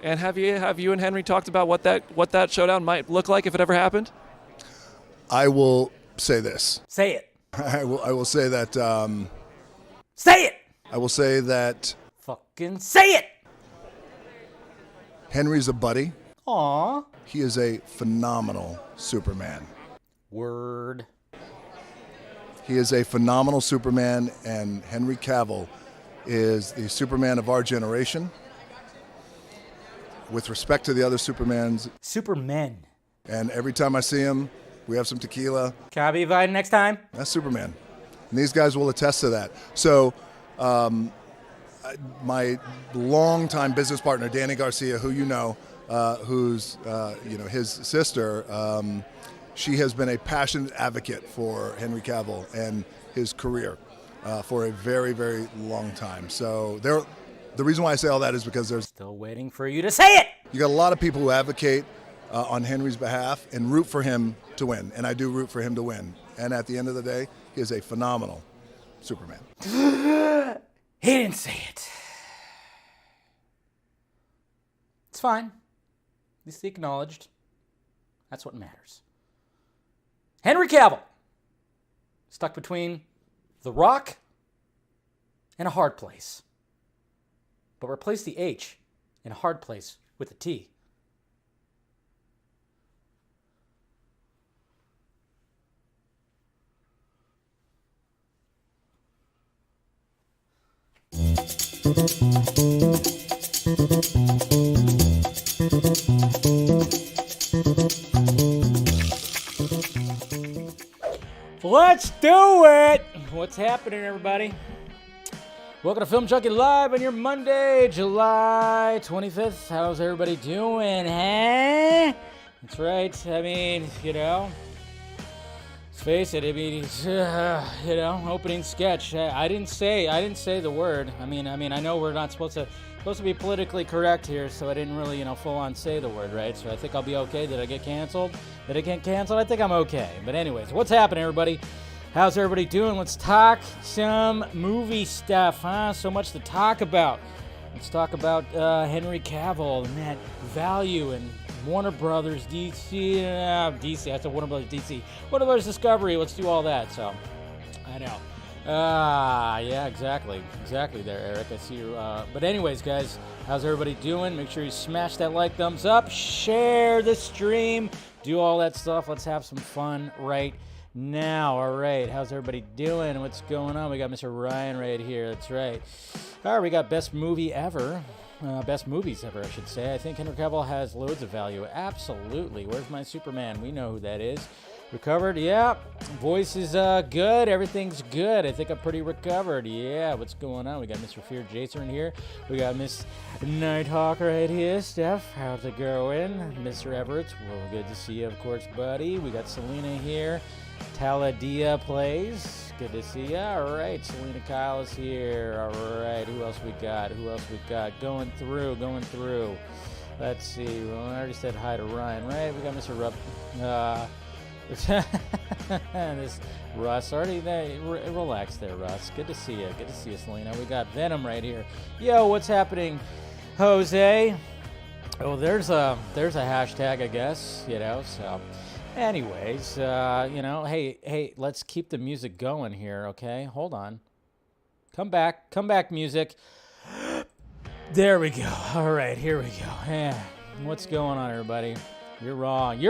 And have you and Henry talked about what that showdown might look like if it ever happened? I will say this. Say it. I will say that. Say it. I will say that. Fucking say it. Henry's a buddy. Aw. He is a phenomenal Superman. Word. He is a phenomenal Superman, and Henry Cavill is the Superman of our generation. With respect to the other Supermans. Supermen. And every time I see him, we have some tequila. Can I be invited next time? That's Superman. And these guys will attest to that. So, my longtime business partner, Danny Garcia, who you know, who's his sister, she has been a passionate advocate for Henry Cavill and his career for a very, very long time. So the reason why I say all that is because there's still waiting for you to say it. You got a lot of people who advocate on Henry's behalf and root for him to win, and I do root for him to win. And at the end of the day, he is a phenomenal Superman. He didn't say it. It's fine. At least he acknowledged. That's what matters. Henry Cavill. Stuck between The Rock and a hard place. But replace the H in a hard place with a T. Let's do it! What's happening, everybody? Welcome to Film Junkee Live on your Monday, July 25th. How's everybody doing, huh? That's right. I mean, let's face it. I mean, opening sketch. I didn't say the word. I mean, I know we're not supposed to be politically correct here, so I didn't really, full on say the word, right? So I think I'll be okay. Did I get canceled? Did I get canceled? I think I'm okay. But anyways, what's happening, everybody? How's everybody doing? Let's talk some movie stuff, huh? So much to talk about. Let's talk about Henry Cavill and that value and Warner Brothers, DC. I said Warner Brothers, DC. Warner Brothers Discovery. Let's do all that. So, I know. Yeah, exactly there, Eric. I see you. But anyways, guys, how's everybody doing? Make sure you smash that like, thumbs up, share the stream, do all that stuff. Let's have some fun right now. All right, how's everybody doing? What's going on? We got Mr. Ryan right here. That's right. All right, we got best movie ever. Best movies ever, I should say. I think Henry Cavill has loads of value. Absolutely. Where's my Superman? We know who that is. Recovered? Yeah. Voice is good. Everything's good. I think I'm pretty recovered. Yeah. What's going on? We got Mr. Fear Jason here. We got Miss Nighthawk right here. Steph, how's it going? Mr. Everett, well, good to see you, of course, buddy. We got Selena here. Taladia plays. Good to see you. All right. Selena Kyle is here. All right. Who else we got? Going through. Let's see. Well, I already said hi to Ryan, right? We got Mr. Rupp. This Russ already relax there, Russ. Good to see you, Selena. We got Venom right here. Yo, what's happening, Jose? Oh, there's a hashtag, I guess. So anyways, hey, let's keep the music going here, okay? Hold on. Come back, music. There we go. All right, here we go. Yeah. What's going on, everybody? You're wrong.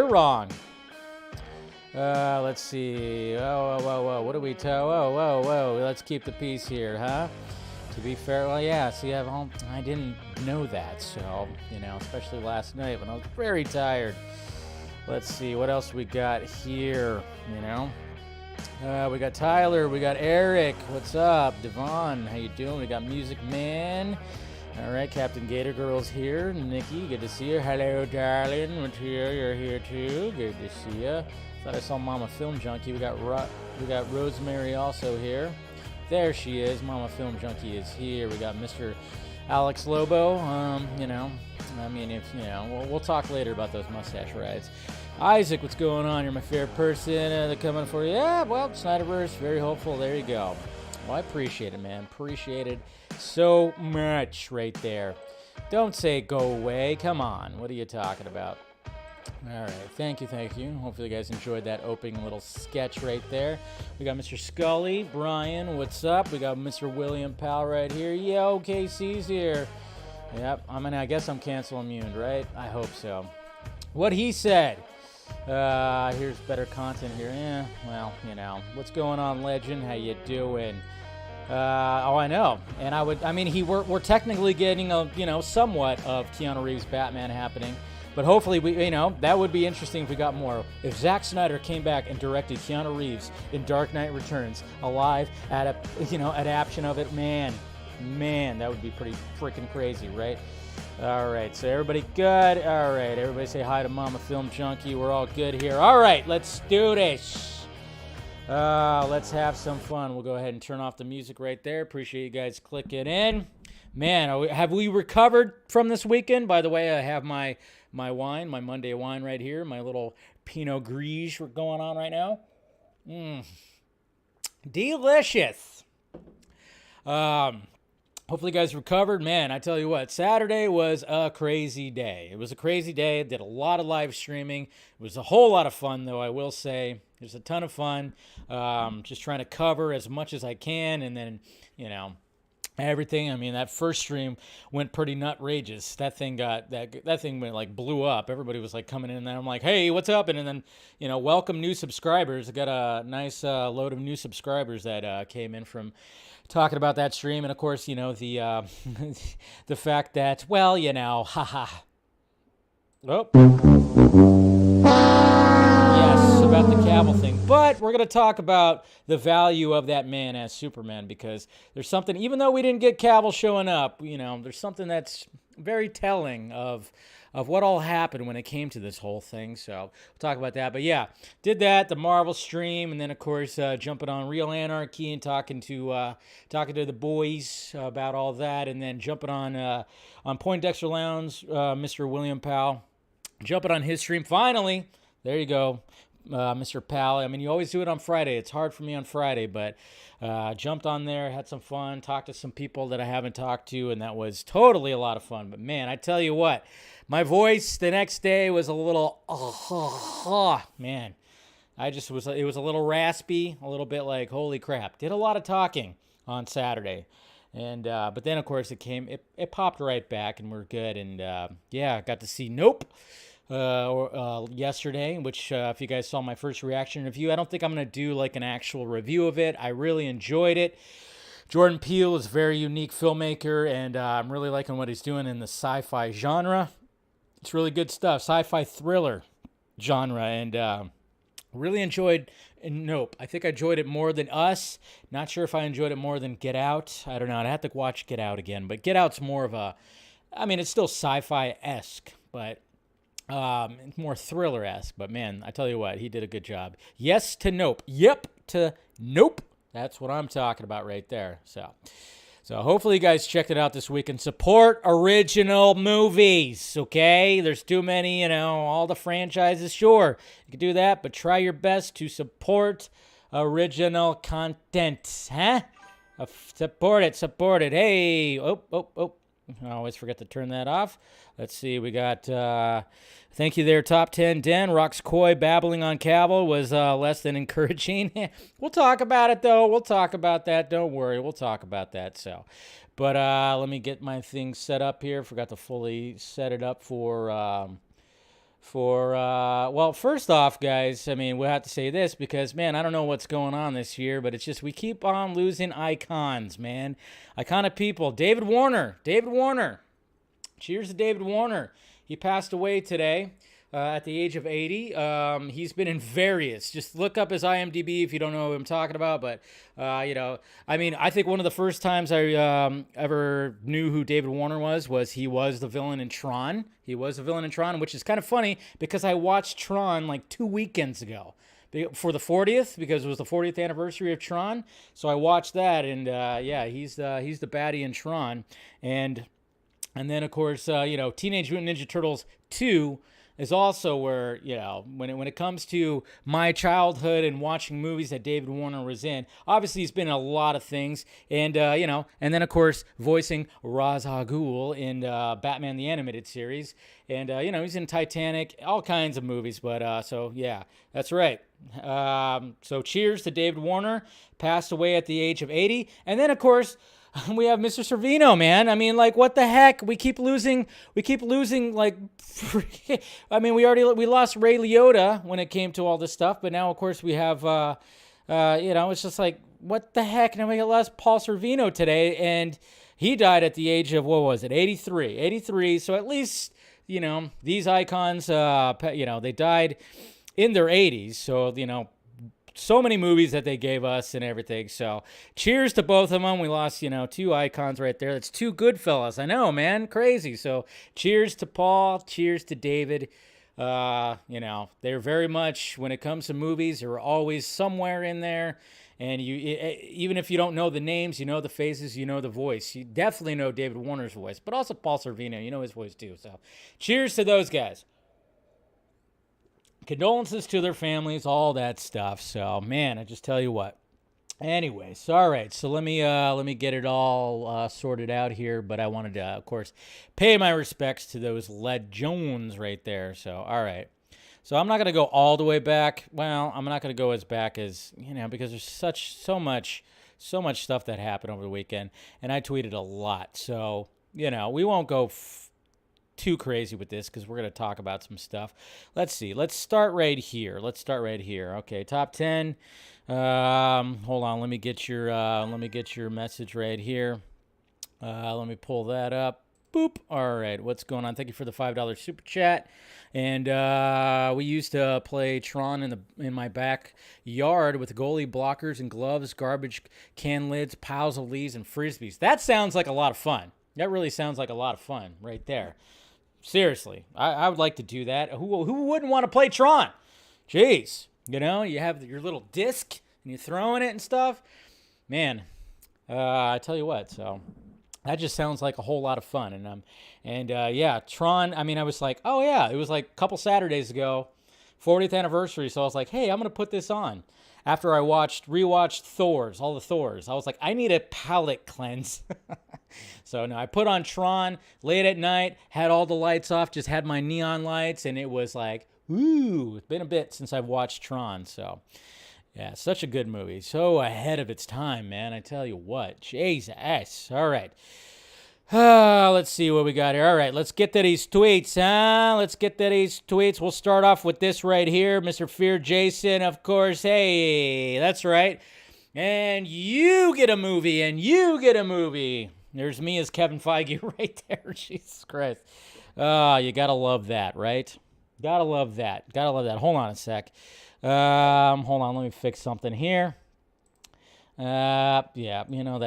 Let's see. Whoa. What do we tell? Whoa. Let's keep the peace here, huh? To be fair, well, yeah. See, I didn't know that, so, especially last night when I was very tired. Let's see. What else we got here, We got Tyler. We got Eric. What's up? Devon, how you doing? We got Music Man. All right, Captain Gator Girl's here. Nikki, good to see you. Hello, darling. What's here? You're here, too. Good to see you. Thought I saw Mama Film Junkie. We got Rosemary also here. There she is. Mama Film Junkie is here. We got Mr. Alex Lobo. We'll talk later about those mustache rides. Isaac, what's going on? You're my favorite person. They're coming for you. Yeah, well, Snyderverse, very hopeful. There you go. Well, I appreciate it, man. Appreciate it so much right there. Don't say go away. Come on. What are you talking about? All right. Thank you. Hopefully you guys enjoyed that opening little sketch right there. We got Mr. Scully. Brian, what's up? We got Mr. William Powell right here. Yo, KC's here. Yep. I guess I'm cancel immune, right? I hope so. What he said. Here's better content here. Well, what's going on, legend? How you doing? I know. And we're technically getting somewhat of Keanu Reeves' Batman happening, but hopefully that would be interesting if we got more. If Zack Snyder came back and directed Keanu Reeves in Dark Knight Returns, a live adaptation of it, man, that would be pretty freaking crazy, right? All right, so everybody good? All right, everybody say hi to Mama Film Junkie. We're all good here. All right, let's do this. Let's have some fun. We'll go ahead and turn off the music right there. Appreciate you guys clicking in. Man, have we recovered from this weekend? By the way, I have my wine, my Monday wine right here, my little Pinot Gris going on right now. Delicious. Hopefully you guys recovered. Man, I tell you what, Saturday was a crazy day. It was a crazy day. Did a lot of live streaming. It was a whole lot of fun, though, I will say. It was a ton of fun. Just trying to cover as much as I can, and then, everything. That first stream went pretty nutrageous. That thing went blew up. Everybody was coming in, and then I'm like, hey, what's up? And then, welcome new subscribers. I got a nice load of new subscribers that came in from talking about that stream. And of course, the the fact that, haha. Oh. Yes, about the Cavill thing. But we're going to talk about the value of that man as Superman, because there's something, even though we didn't get Cavill showing up, there's something that's very telling of what all happened when it came to this whole thing. So we'll talk about that. But yeah, did that, the Marvel stream, and then of course jumping on Real Anarchy and talking to the boys about all that, and then jumping on Poindexter Lounge, Mr. William Powell, jumping on his stream. Finally, there you go, Mr. Powell. You always do it on Friday. It's hard for me on Friday, but jumped on there, had some fun, talked to some people that I haven't talked to, and that was totally a lot of fun. But man, I tell you what, my voice the next day was a little, man. It was a little raspy, a little bit like, holy crap. Did a lot of talking on Saturday. And but then, of course, it popped right back, and we're good. And got to see Nope yesterday, which if you guys saw my first reaction review, I don't think I'm going to do an actual review of it. I really enjoyed it. Jordan Peele is a very unique filmmaker, and I'm really liking what he's doing in the sci-fi genre. It's really good stuff, sci-fi thriller genre, and really enjoyed Nope. I think I enjoyed it more than Us. Not sure if I enjoyed it more than Get Out. I don't know. I'd have to watch Get Out again, but Get Out's more of a, it's still sci-fi-esque, but more thriller-esque. But man, I tell you what, he did a good job. Yes to Nope. Yep to Nope. That's what I'm talking about right there. So hopefully you guys checked it out this week and support original movies, okay? There's too many, all the franchises. Sure, you can do that, but try your best to support original content, huh? Support it. Hey, I always forget to turn that off. Let's see, we got, thank you there, Top 10 Den. Rox Coy babbling on Cavill was less than encouraging. We'll talk about it, though. We'll talk about that. Don't worry, we'll talk about that. But let me get my thing set up here. Forgot to fully set it up for first off, guys, we'll have to say this because, man, I don't know what's going on this year, but it's just we keep on losing icons, man. Iconic people. David Warner. Cheers to David Warner. He passed away today at the age of 80. He's been in various. Just look up his IMDb if you don't know what I'm talking about. But, I think one of the first times I ever knew who David Warner was he was the villain in Tron. Which is kind of funny because I watched Tron 2 weekends ago for the 40th, because it was the 40th anniversary of Tron. So I watched that, and he's the baddie in Tron. And then, of course, Teenage Mutant Ninja Turtles 2, is also where, when it comes to my childhood and watching movies that David Warner was in, obviously he's been in a lot of things. And, and then, of course, voicing Ra's al Ghul in Batman the Animated Series. And, he's in Titanic, all kinds of movies. But, so, yeah, that's right. So cheers to David Warner, passed away at the age of 80. And then, of course, we have Mr. Servino, man. I mean, like, what the heck? We keep losing, like, we lost Ray Liotta when it came to all this stuff, but now, of course, we have, it's just like, what the heck? Now we lost Paul Servino today, and he died at the age of, 83. 83, so at least, these icons, they died in their 80s, so, so many movies that they gave us and everything. So cheers to both of them. We lost, two icons right there. That's two good fellas. I know, man. Crazy. So cheers to Paul. Cheers to David. They're very much, when it comes to movies, they're always somewhere in there. And even if you don't know the names, you know the faces, you know the voice. You definitely know David Warner's voice, but also Paul Servino. You know his voice too. So cheers to those guys. Condolences to their families, all that stuff. So, man, I just tell you what. Anyways, all right. So let me get it all sorted out here. But I wanted to, of course, pay my respects to those legends right there. So, all right. So I'm not gonna go all the way back. Well, I'm not gonna go as back as because there's so much stuff that happened over the weekend, and I tweeted a lot. So we won't go too crazy with this because we're going to talk about some stuff. Let's see. Let's start right here. Okay, top 10. Hold on. Let me get your message right here. Let me pull that up. Boop. All right. What's going on? Thank you for the $5 super chat. And we used to play Tron in my backyard with goalie blockers and gloves, garbage can lids, piles of leaves, and frisbees. That sounds like a lot of fun. That really sounds like a lot of fun right there. Seriously, I would like to do that. Who wouldn't want to play Tron? Jeez, you have your little disc and you're throwing it and stuff. Man, I tell you what. So that just sounds like a whole lot of fun. And Tron. I mean, I was like, oh yeah, it was like a couple Saturdays ago, 40th anniversary. So I was like, hey, I'm gonna put this on. After I rewatched all the Thors, I was like, I need a palate cleanse. So no, I put on Tron late at night, had all the lights off, just had my neon lights, and it was like, ooh, it's been a bit since I've watched Tron. So yeah, such a good movie. So ahead of its time, man. I tell you what. Jesus. All right. Let's see what we got here. All right, let's get to these tweets, We'll start off with this right here. Mr. Fear Jason, of course. Hey, that's right. And you get a movie. There's me as Kevin Feige right there. Jesus Christ. You got to love that, right? Gotta love that. Hold on a sec. Hold on, let me fix something here. That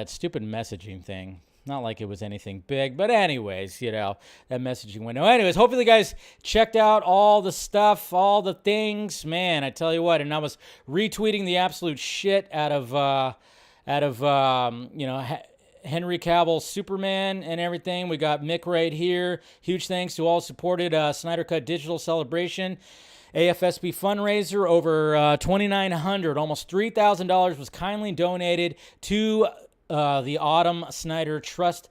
stupid messaging thing. Not like it was anything big, but anyways, that messaging window. Anyways, hopefully you guys checked out all the stuff, all the things. Man, I tell you what, and I was retweeting the absolute shit out of Henry Cavill Superman and everything. We got Mick right here. Huge thanks to all supported Snyder Cut Digital Celebration. AFSP fundraiser over $2,900, almost $3,000 was kindly donated to the Autumn Snyder Tribute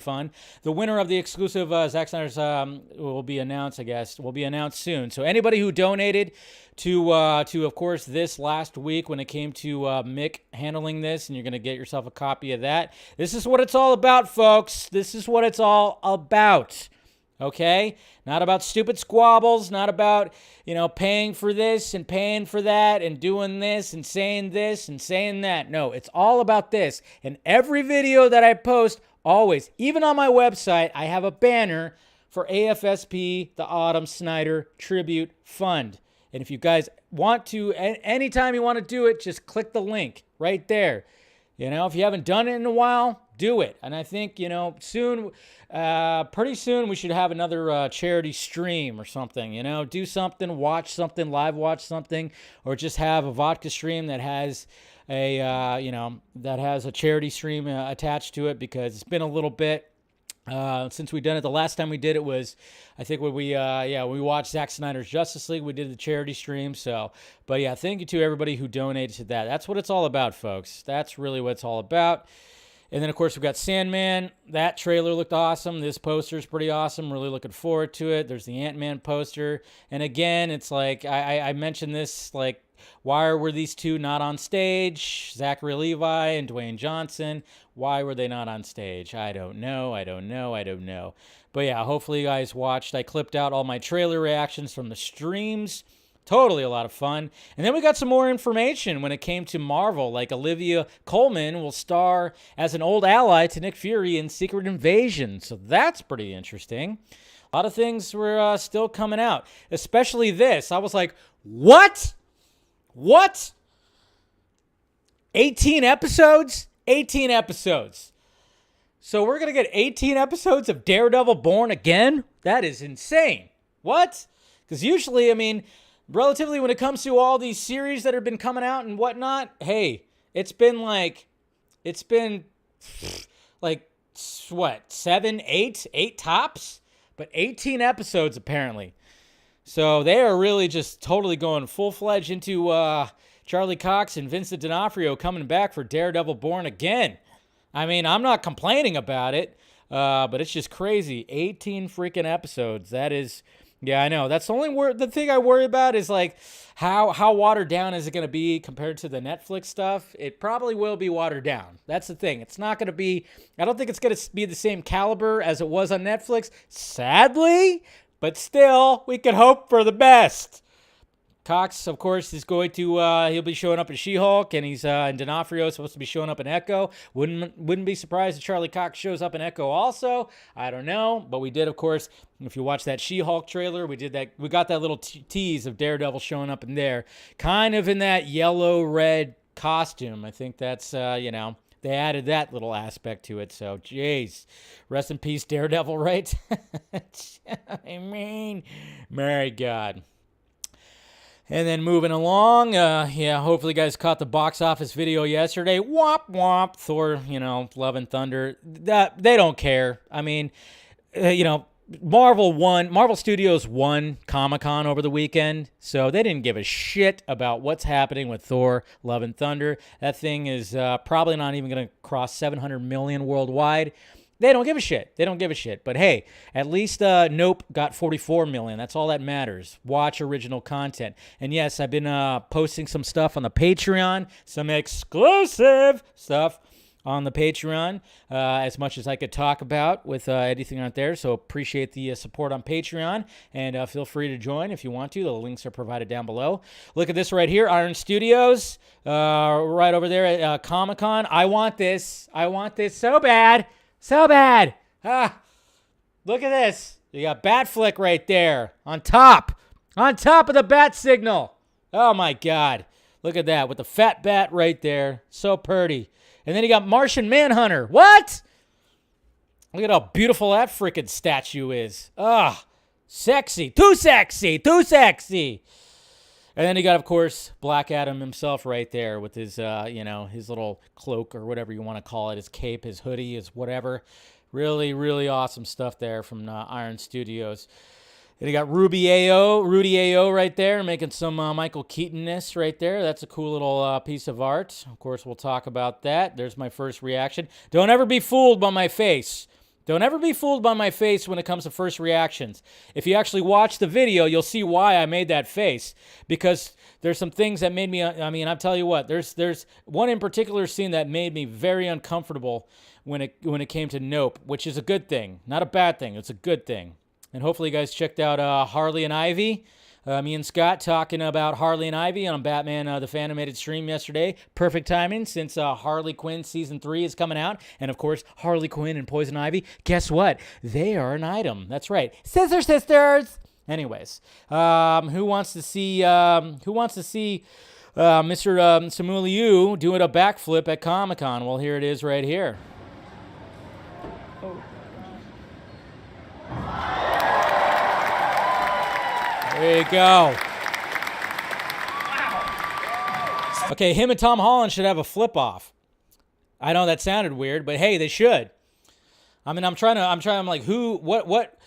Fund. The winner of the exclusive Zack Snyder's will be announced soon. So anybody who donated to of course this last week when it came to Mick handling this, and you're gonna get yourself a copy of that. This is what it's all about, folks. This is what it's all about. Okay? Not about stupid squabbles, not about, paying for this and paying for that and doing this and saying that. No, it's all about this. And every video that I post, always, even on my website, I have a banner for AFSP, the Autumn Snyder Tribute Fund. And if you guys want to, anytime you want to do it, just click the link right there. If you haven't done it in a while, do it. And I think, soon, pretty soon we should have another charity stream or something, do something, watch something, live watch something, or just have a vodka stream that has a charity stream attached to it, because it's been a little bit. Since we've done it, the last time we did it was, I think when we watched Zack Snyder's Justice League. We did the charity stream. So, but yeah, thank you to everybody who donated to that. That's what it's all about, folks. That's really what it's all about. And then, of course, we've got Sandman. That trailer looked awesome. This poster is pretty awesome. Really looking forward to it. There's the Ant-Man poster. And again, it's like, I mentioned this, like, why were these two not on stage? Zachary Levi and Dwayne Johnson. Why were they not on stage? I don't know. But yeah, hopefully you guys watched. I clipped out all my trailer reactions from the streams. Totally a lot of fun. And then we got some more information when it came to Marvel. Like Olivia Colman will star as an old ally to Nick Fury in Secret Invasion. So that's pretty interesting. A lot of things were still coming out, especially this. I was like, what? 18 episodes? 18 episodes. So we're going to get 18 episodes of Daredevil Born Again? That is insane. What? Because usually, I mean, relatively when it comes to all these series that have been coming out and whatnot, hey, it's been like, what, 7, 8 tops? But 18 episodes apparently. So they are really just totally going full-fledged into Charlie Cox and Vincent D'Onofrio coming back for Daredevil Born Again. I mean, I'm not complaining about it, but it's just crazy. 18 freaking episodes. That is, yeah, I know. That's the thing I worry about is like how watered down is it going to be compared to the Netflix stuff? It probably will be watered down. That's the thing. It's not going to be, I don't think it's going to be the same caliber as it was on Netflix, sadly. But still, we can hope for the best. Cox, of course, is going to, he'll be showing up in She-Hulk, and he's, and D'Onofrio is supposed to be showing up in Echo. Wouldn't be surprised if Charlie Cox shows up in Echo also. I don't know, but we did, of course, if you watch that She-Hulk trailer, we got that little tease of Daredevil showing up in there, kind of in that yellow-red costume. I think that's, they added that little aspect to it. So, jeez. Rest in peace, Daredevil, right? I mean, my God. And then moving along, hopefully you guys caught the box office video yesterday. Womp, womp. Thor, Love and Thunder. They don't care. I mean, Marvel Studios won Comic-Con over the weekend, so they didn't give a shit about what's happening with Thor, Love and Thunder. That thing is probably not even going to cross 700 million worldwide. They don't give a shit. But hey, at least Nope got 44 million. That's all that matters. Watch original content. And yes, I've been posting some stuff on the Patreon, some exclusive stuff on the Patreon, as much as I could talk about with anything out there. So appreciate the support on Patreon, and feel free to join if you want to. The links are provided down below. Look at this right here, Iron Studios, right over there at Comic-Con. I want this so bad. Look at this. You got Batflick right there on top of the bat signal. Oh my God. Look at that with the fat bat right there. So pretty. And then you got Martian Manhunter. What? Look at how beautiful that freaking statue is. Sexy. Too sexy. And then you got, of course, Black Adam himself right there with his, his little cloak or whatever you want to call it, his cape, his hoodie, his whatever. Really, really awesome stuff there from Iron Studios. And you got Rudy Ayo right there, making some Michael Keaton-ness right there. That's a cool little piece of art. Of course, we'll talk about that. There's my first reaction. Don't ever be fooled by my face. Don't ever be fooled by my face when it comes to first reactions. If you actually watch the video, you'll see why I made that face. Because there's some things that made me, I'll tell you what, there's one in particular scene that made me very uncomfortable when it came to Nope, which is a good thing. Not a bad thing, it's a good thing. And hopefully you guys checked out Harley and Ivy. Me and Scott talking about Harley and Ivy on Batman the Fanimated stream yesterday. Perfect timing since Harley Quinn Season 3 is coming out. And, of course, Harley Quinn and Poison Ivy, guess what? They are an item. That's right. Scissor Sisters! Anyways, who wants to see Mr. Simu Liu doing a backflip at Comic-Con? Well, here it is right here. There you go. Okay, him and Tom Holland should have a flip-off. I know that sounded weird, but hey, they should. I mean, I'm like, what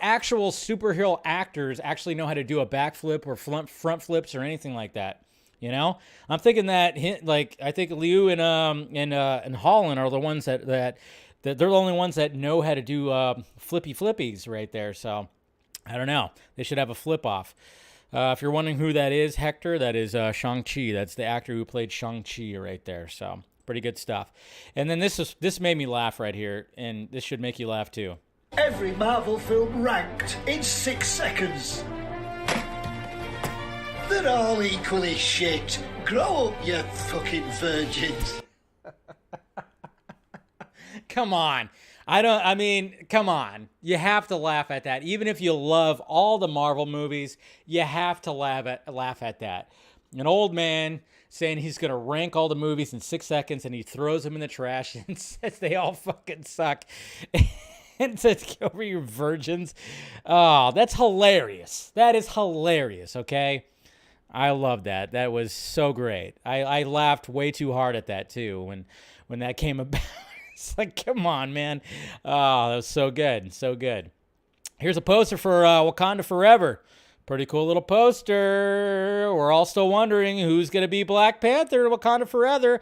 actual superhero actors actually know how to do a backflip or front flips or anything like that? You know, I'm thinking that I think Liu and Holland are the ones that they're the only ones that know how to do flippies right there. So I don't know. They should have a flip off. If you're wondering who that is, Hector, that is Shang-Chi. That's the actor who played Shang-Chi right there. So pretty good stuff. And then this made me laugh right here, and this should make you laugh too. Every Marvel film ranked in 6 seconds. They're all equally shit. Grow up, you fucking virgins. Come on. Come on. You have to laugh at that. Even if you love all the Marvel movies, you have to laugh at that. An old man saying he's going to rank all the movies in 6 seconds, and he throws them in the trash and says they all fucking suck. And says, get over your virgins. Oh, that's hilarious. That is hilarious, okay? I love that. That was so great. I laughed way too hard at that, too, when that came about. It's like, come on, man. Oh, that was so good. So good. Here's a poster for Wakanda Forever. Pretty cool little poster. We're all still wondering who's going to be Black Panther, Wakanda Forever.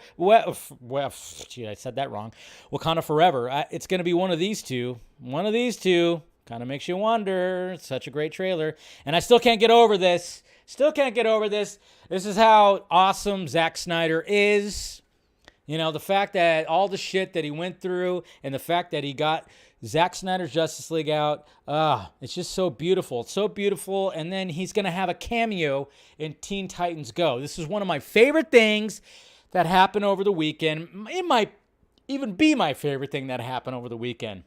Gee, I said that wrong. Wakanda Forever. It's going to be one of these two. One of these two. Kind of makes you wonder. It's such a great trailer. And I still can't get over this. This is how awesome Zack Snyder is. You know, the fact that all the shit that he went through and the fact that he got Zack Snyder's Justice League out, it's just so beautiful. It's so beautiful. And then he's going to have a cameo in Teen Titans Go. This is one of my favorite things that happened over the weekend. It might even be my favorite thing that happened over the weekend.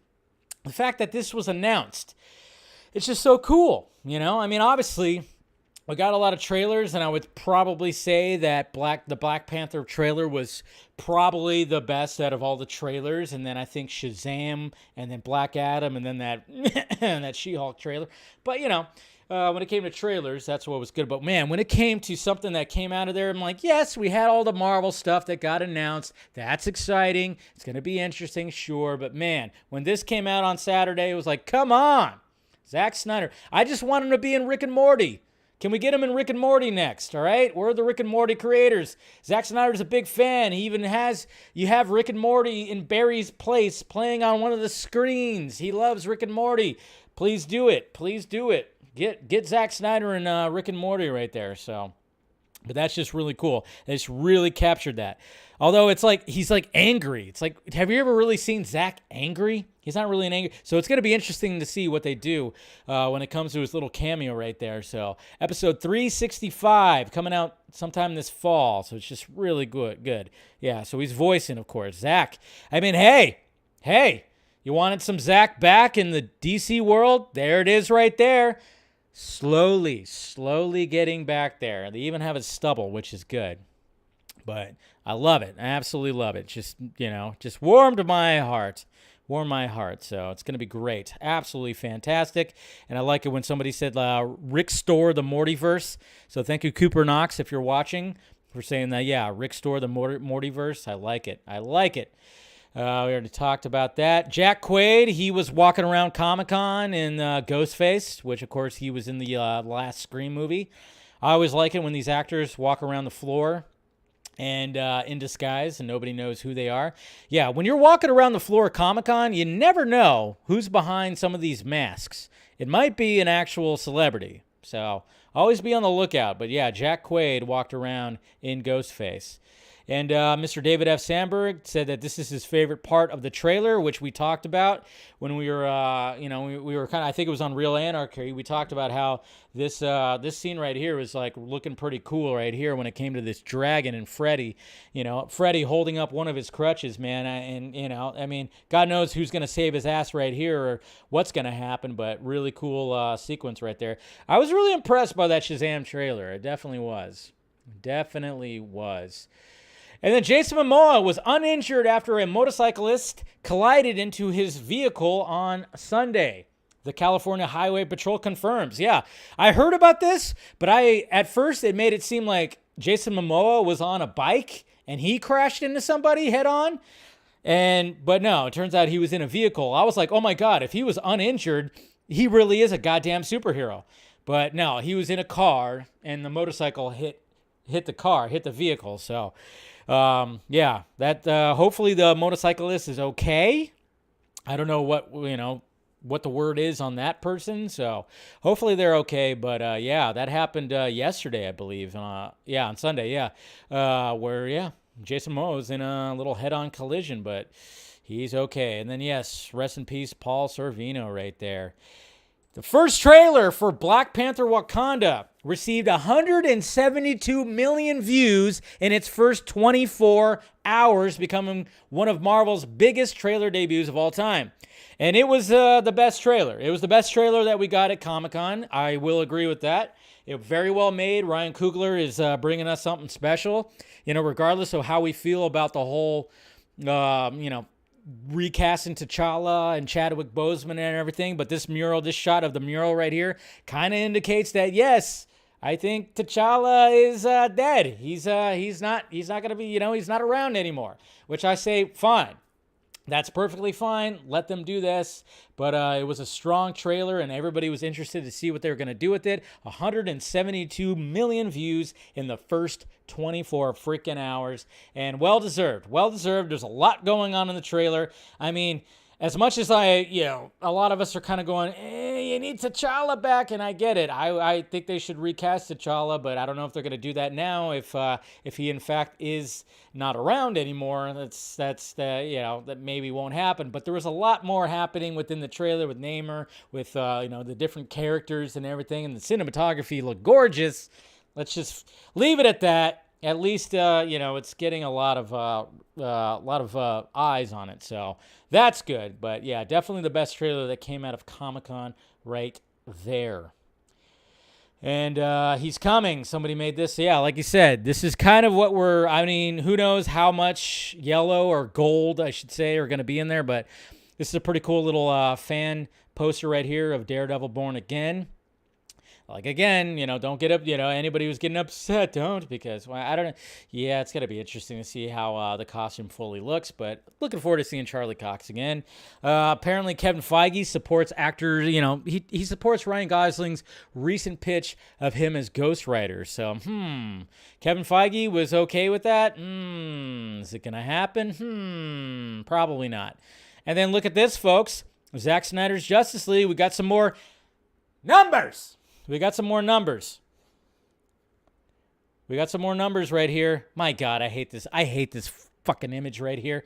The fact that this was announced, it's just so cool. You know, I mean, obviously, we got a lot of trailers, and I would probably say that the Black Panther trailer was probably the best out of all the trailers. And then I think Shazam, and then Black Adam, and then that She-Hulk trailer. But, you know, when it came to trailers, that's what was good. But, man, when it came to something that came out of there, I'm like, yes, we had all the Marvel stuff that got announced. That's exciting. It's going to be interesting, sure. But, man, when this came out on Saturday, it was like, come on, Zack Snyder. I just want him to be in Rick and Morty. Can we get him in Rick and Morty next, all right? We're the Rick and Morty creators. Zack Snyder's a big fan. He even you have Rick and Morty in Barry's place playing on one of the screens. He loves Rick and Morty. Please do it. Please do it. Get Zack Snyder and Rick and Morty right there, so. But that's just really cool. It's really captured that. Although it's like, he's like angry. It's like, have you ever really seen Zack angry? He's not really an angry. So it's going to be interesting to see what they do when it comes to his little cameo right there. So episode 365 coming out sometime this fall. So it's just really good. Yeah, so he's voicing, of course, Zack. I mean, hey, you wanted some Zack back in the DC world? There it is right there. Slowly getting back there. They even have his stubble, which is good. But I love it. I absolutely love it. Just, you know, just warmed my heart. So it's going to be great. Absolutely fantastic. And I like it when somebody said, restore the Mortyverse. So thank you, Cooper Knox, if you're watching, for saying that. Yeah, restore the Mortyverse. I like it. We already talked about that. Jack Quaid, he was walking around Comic-Con in Ghostface, which, of course, he was in the last Scream movie. I always like it when these actors walk around the floor and in disguise and nobody knows who they are. Yeah, when you're walking around the floor of Comic-Con, you never know who's behind some of these masks. It might be an actual celebrity, so always be on the lookout. But, yeah, Jack Quaid walked around in Ghostface. And Mr. David F. Sandberg said that this is his favorite part of the trailer, which we talked about when we were, we were kind of, I think it was on Real Anarchy. We talked about how this scene right here was like looking pretty cool right here when it came to this dragon and Freddy. You know, Freddy holding up one of his crutches, man. And, you know, I mean, God knows who's going to save his ass right here or what's going to happen, but really cool sequence right there. I was really impressed by that Shazam trailer. It definitely was. And then Jason Momoa was uninjured after a motorcyclist collided into his vehicle on Sunday. The California Highway Patrol confirms. Yeah, I heard about this, but at first it made it seem like Jason Momoa was on a bike and he crashed into somebody head on. But no, it turns out he was in a vehicle. I was like, oh my God, if he was uninjured, he really is a goddamn superhero. But no, he was in a car, and the motorcycle hit the vehicle. So, yeah, that hopefully the motorcyclist is okay. I don't know what the word is on that person. So hopefully they're okay. But yeah, that happened yesterday, I believe. On Sunday. Yeah, where Jason Momoa was in a little head-on collision, but he's okay. And then yes, rest in peace, Paul Sorvino, right there. The first trailer for Black Panther Wakanda received 172 million views in its first 24 hours, becoming one of Marvel's biggest trailer debuts of all time. And it was the best trailer. It was the best trailer that we got at Comic-Con. I will agree with that. It was very well made. Ryan Coogler is bringing us something special, regardless of how we feel about the whole, recasting T'Challa and Chadwick Boseman and everything. But this shot of the mural right here kind of indicates that, yes, I think T'Challa is dead. He's not going to be, he's not around anymore, which I say, fine. That's perfectly fine. Let them do this. But it was a strong trailer, and everybody was interested to see what they were going to do with it. 172 million views in the first 24 freaking hours. And well-deserved. Well-deserved. There's a lot going on in the trailer. I mean, as much as a lot of us are kind of going, you need T'Challa back, and I get it. I think they should recast T'Challa, but I don't know if they're going to do that now. If he in fact is not around anymore, that maybe won't happen. But there was a lot more happening within the trailer with Namor, with the different characters and everything, and the cinematography looked gorgeous. Let's just leave it at that. At least it's getting a lot of eyes on it, so that's good. But yeah, definitely the best trailer that came out of Comic-Con right there. And he's coming. Somebody made this. Yeah, like you said, this is kind of what who knows how much yellow or gold, I should say, are going to be in there. But this is a pretty cool little fan poster right here of Daredevil Born Again. Like, again, don't get up, anybody who's getting upset, don't, because, well, I don't know. Yeah, it's going to be interesting to see how the costume fully looks, but looking forward to seeing Charlie Cox again. Apparently, Kevin Feige supports actors, he supports Ryan Gosling's recent pitch of him as Ghost Rider. So, Kevin Feige was okay with that? Is it going to happen? Probably not. And then look at this, folks. Zack Snyder's Justice League. We got some more numbers. We got some more numbers. We got some more numbers right here. My God, I hate this. I hate this fucking image right here.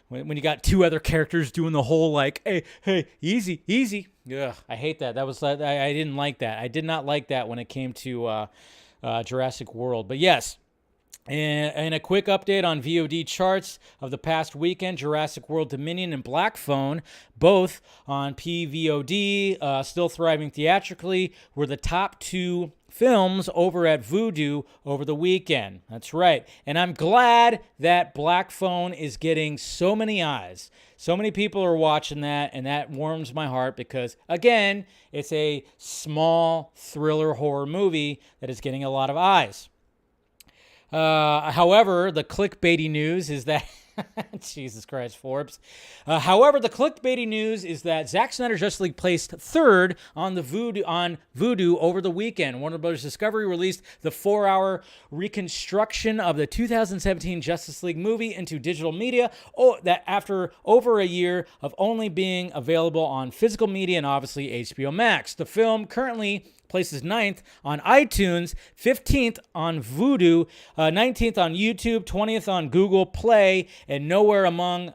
When you got two other characters doing the whole like, hey, easy. Ugh, I hate that. I didn't like that. I did not like that when it came to Jurassic World. But yes. And a quick update on VOD charts of the past weekend. Jurassic World Dominion and Black Phone, both on PVOD, still thriving theatrically, were the top two films over at Vudu over the weekend. That's right. And I'm glad that Black Phone is getting so many eyes. So many people are watching that, and that warms my heart because, again, it's a small thriller horror movie that is getting a lot of eyes. However, the clickbaity news is that Jesus Christ, Forbes. However, the clickbaity news is that Zack Snyder's Justice League placed third on Vudu over the weekend. Warner Bros. Discovery released the 4-hour reconstruction of the 2017 Justice League movie into digital media. That after over a year of only being available on physical media and obviously HBO Max. The film currently places 9th on iTunes, 15th on Vudu, 19th on YouTube, 20th on Google Play, and nowhere among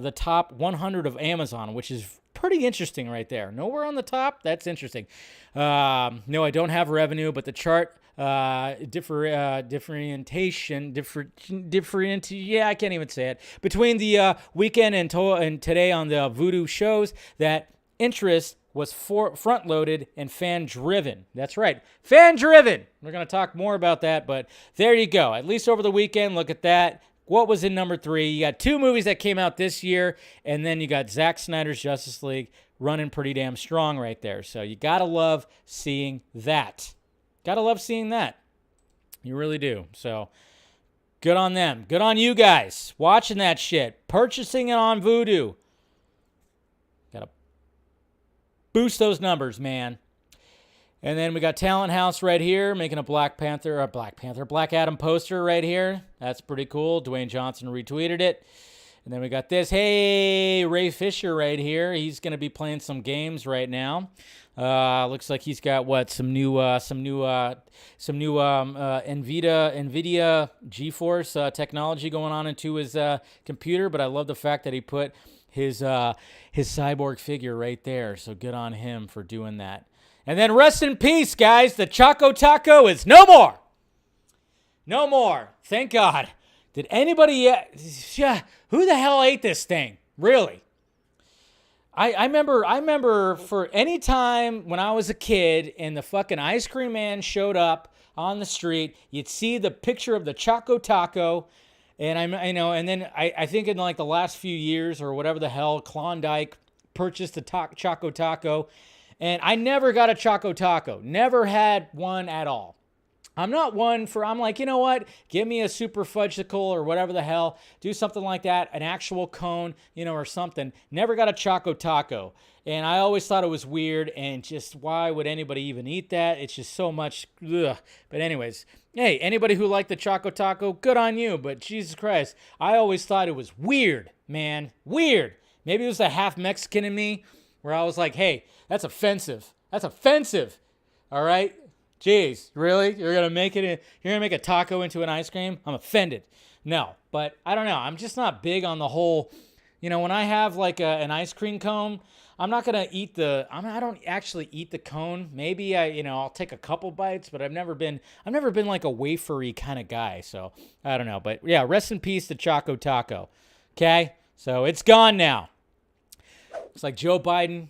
the top 100 of Amazon, which is pretty interesting right there. Nowhere on the top? That's interesting. No, I don't have revenue, but the chart differentiation, I can't even say it, between the weekend and today on the Vudu shows that interest was front-loaded and fan-driven. That's right, fan-driven. We're going to talk more about that, but there you go. At least over the weekend, look at that. What was in number 3? You got 2 movies that came out this year, and then you got Zack Snyder's Justice League running pretty damn strong right there. So you got to love seeing that. Got to love seeing that. You really do. So Good on them. Good on you guys. Watching that shit. Purchasing it on Vudu. Gotta boost those numbers, man. And then we got Talent House right here, making a Black Adam poster right here. That's pretty cool. Dwayne Johnson retweeted it. And then we got this. Hey, Ray Fisher right here. He's going to be playing some games right now. Looks like he's got some new NVIDIA GeForce technology going on into his computer. But I love the fact that he put his cyborg figure right there. So good on him for doing that. And then rest in peace, guys. The Choco Taco is no more. No more. Thank God. Did anybody... who the hell ate this thing? Really? I remember for any time when I was a kid and the fucking ice cream man showed up on the street, you'd see the picture of the Choco Taco. And and then I think in like the last few years or whatever the hell, Klondike purchased the Choco Taco. And I never got a Choco Taco. Never had one at all. I'm not one for, I'm like, you know what? Give me a super fudgesicle or whatever the hell. Do something like that, an actual cone, or something. Never got a Choco Taco. And I always thought it was weird and just why would anybody even eat that? It's just so much, ugh. But anyways, hey, anybody who liked the Choco Taco, good on you. But Jesus Christ, I always thought it was weird, man. Weird. Maybe it was the half Mexican in me where I was like, hey, that's offensive. That's offensive. All right? Jeez, really? You're going to make a taco into an ice cream? I'm offended. No, but I don't know. I'm just not big on the whole, when I have like an ice cream cone, I'm not going to eat I don't actually eat the cone. Maybe I'll take a couple bites, but I've never been like a wafery kind of guy. So I don't know, but yeah, rest in peace to Choco Taco. Okay. So it's gone now. It's like Joe Biden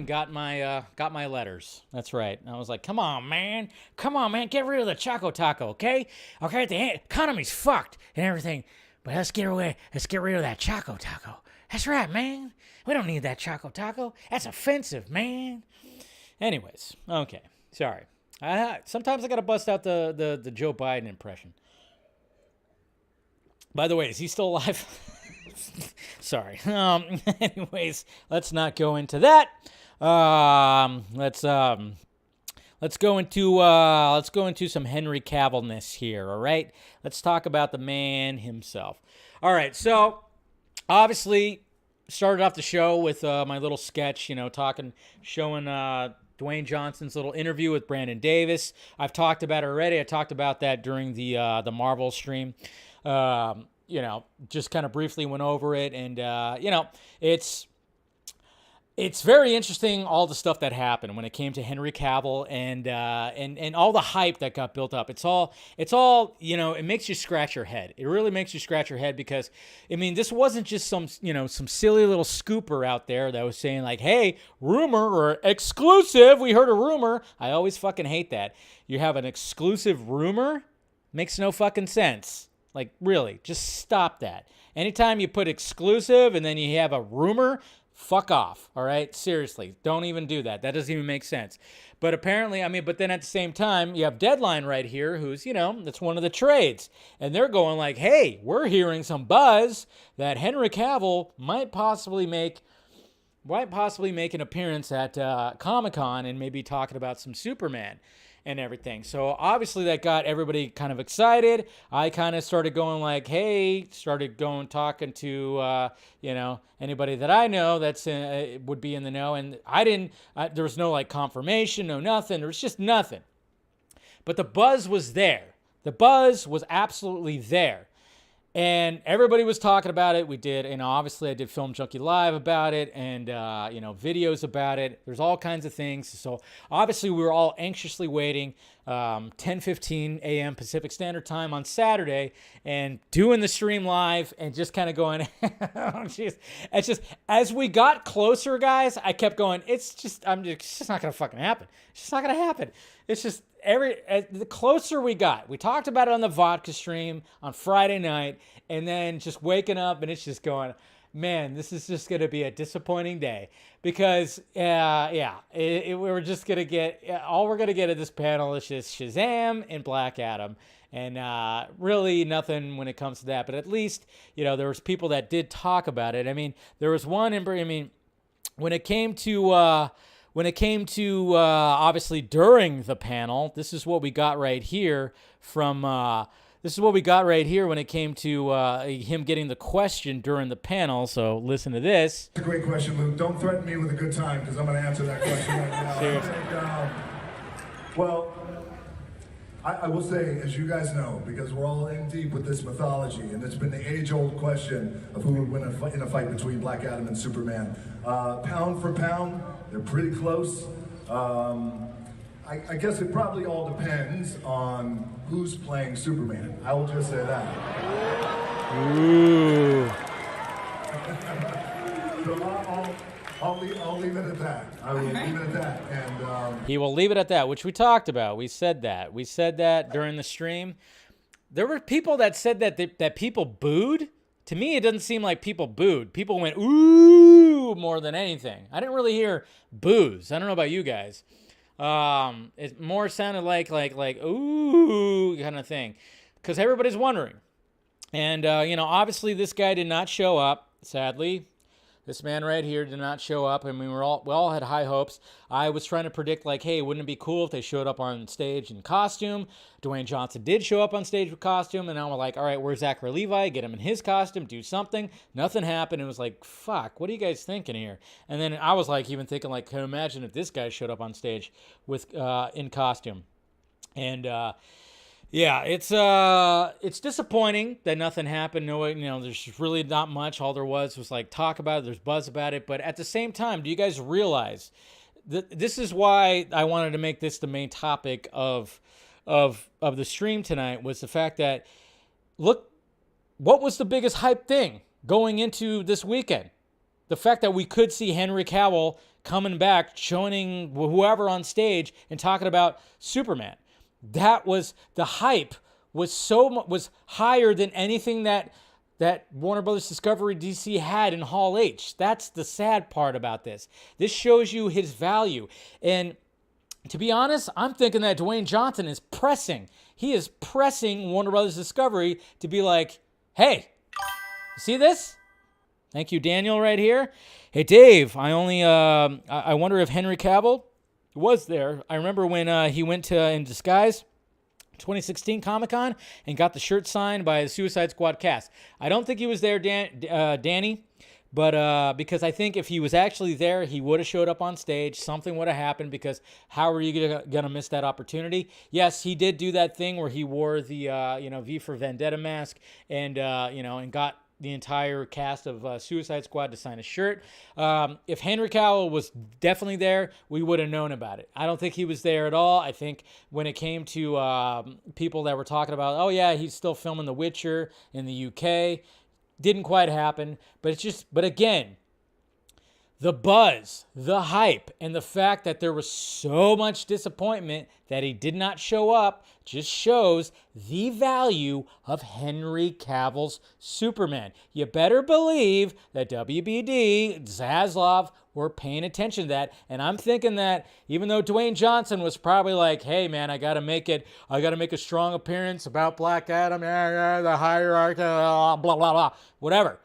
got my letters. That's right. And I was like, come on, man. Get rid of the Choco Taco, okay? Okay, the economy's fucked and everything. But let's get rid of that Choco Taco. That's right, man. We don't need that Choco Taco. That's offensive, man. Anyways, okay. Sorry. Sometimes I got to bust out the Joe Biden impression. By the way, is he still alive? Sorry. Anyways, let's not go into that. Let's go into some Henry Cavill-ness here. All right. Let's talk about the man himself. All right. So obviously started off the show with my little sketch, showing Dwayne Johnson's little interview with Brandon Davis. I've talked about it already. I talked about that during the Marvel stream. Just kind of briefly went over it, and it's very interesting all the stuff that happened when it came to Henry Cavill and all the hype that got built up. It's all it makes you scratch your head. It really makes you scratch your head because this wasn't just some silly little scooper out there that was saying like, hey, rumor or exclusive, we heard a rumor. I always fucking hate that. You have an exclusive rumor? Makes no fucking sense. Like, really, just stop that. Anytime you put exclusive and then you have a rumor, fuck off, all right? Seriously, don't even do that. That doesn't even make sense. But apparently, but then at the same time, you have Deadline right here who's, that's one of the trades. And they're going like, hey, we're hearing some buzz that Henry Cavill might possibly make an appearance at Comic-Con and maybe talking about some Superman and everything. So obviously that got everybody kind of excited. I kind of started going like, hey, talking to, anybody that I know that's would be in the know. And there was no like confirmation, no nothing. There was just nothing. But the buzz was there. The buzz was absolutely there. And everybody was talking about it. We did, obviously I did Film Junkie Live about it and, videos about it. There's all kinds of things. So obviously we were all anxiously waiting, 10:15 a.m. Pacific Standard Time on Saturday and doing the stream live and just kind of going, oh, geez. It's just, as we got closer, guys, I kept going, it's just not going to fucking happen. It's just not going to happen. It's just, the closer we got, we talked about it on the vodka stream on Friday night, and then just waking up and it's just going, man, this is just going to be a disappointing day because, we're just going to get, all we're going to get at this panel is just Shazam and Black Adam. And really nothing when it comes to that. But at least, there was people that did talk about it. I mean, there was one, when it came to obviously during the panel, this is what we got right here from, this is what we got right here when it came to him getting the question during the panel. So listen to this. That's a great question, Luke. Don't threaten me with a good time because I'm going to answer that question right now. Seriously. Well, I will say, as you guys know, because we're all in deep with this mythology, and it's been the age-old question of who would win in a fight between Black Adam and Superman. Pound for pound, they're pretty close. I guess it probably all depends on who's playing Superman. I will just say that. Ooh. So I'll leave it at that. I will leave it at that. And he will leave it at that, which we talked about. We said that. We said that during the stream. There were people that said that people booed. To me, it doesn't seem like people booed. People went, ooh, more than anything. I didn't really hear boos. I don't know about you guys. It more sounded like ooh kind of thing, because everybody's wondering. And obviously this guy did not show up. Sadly, this man right here did not show up. I mean, we all had high hopes. I was trying to predict hey, wouldn't it be cool if they showed up on stage in costume? Dwayne Johnson did show up on stage with costume, and I was like, all right, where's Zachary Levi? Get him in his costume, do something. Nothing happened. It was like, fuck, what are you guys thinking here? And then I was even thinking can you imagine if this guy showed up on stage with in costume? And yeah, it's disappointing that nothing happened. No, there's really not much. All there was talk about it. There's buzz about it. But at the same time, do you guys realize that this is why I wanted to make this the main topic of the stream tonight, was the fact that, look, what was the biggest hype thing going into this weekend? The fact that we could see Henry Cavill coming back, joining whoever on stage and talking about Superman. That was the hype was higher than anything that Warner Brothers Discovery DC had in Hall H. That's the sad part about this. This shows you his value. And to be honest, I'm thinking that Dwayne Johnson is pressing. He is pressing Warner Brothers Discovery to be like, hey, see this? Thank you, Daniel, right here. Hey, Dave, I wonder if Henry Cavill was there. I remember when he went to In Disguise 2016 Comic-Con and got the shirt signed by the Suicide Squad cast. I don't think he was there, Danny, but because I think if he was actually there, he would have showed up on stage. Something would have happened, because how are you gonna miss that opportunity? Yes, he did do that thing where he wore the V for Vendetta mask and and got the entire cast of Suicide Squad to sign a shirt. If Henry Cavill was definitely there, we would have known about it. I don't think he was there at all. I think when it came to people that were talking about, oh yeah, he's still filming The Witcher in the UK, didn't quite happen. But again, the buzz, the hype, and the fact that there was so much disappointment that he did not show up just shows the value of Henry Cavill's Superman. You better believe that WBD, Zaslav, were paying attention to that. And I'm thinking that even though Dwayne Johnson was probably like, hey man, I gotta make a strong appearance about Black Adam, the hierarchy, blah, blah, blah, whatever.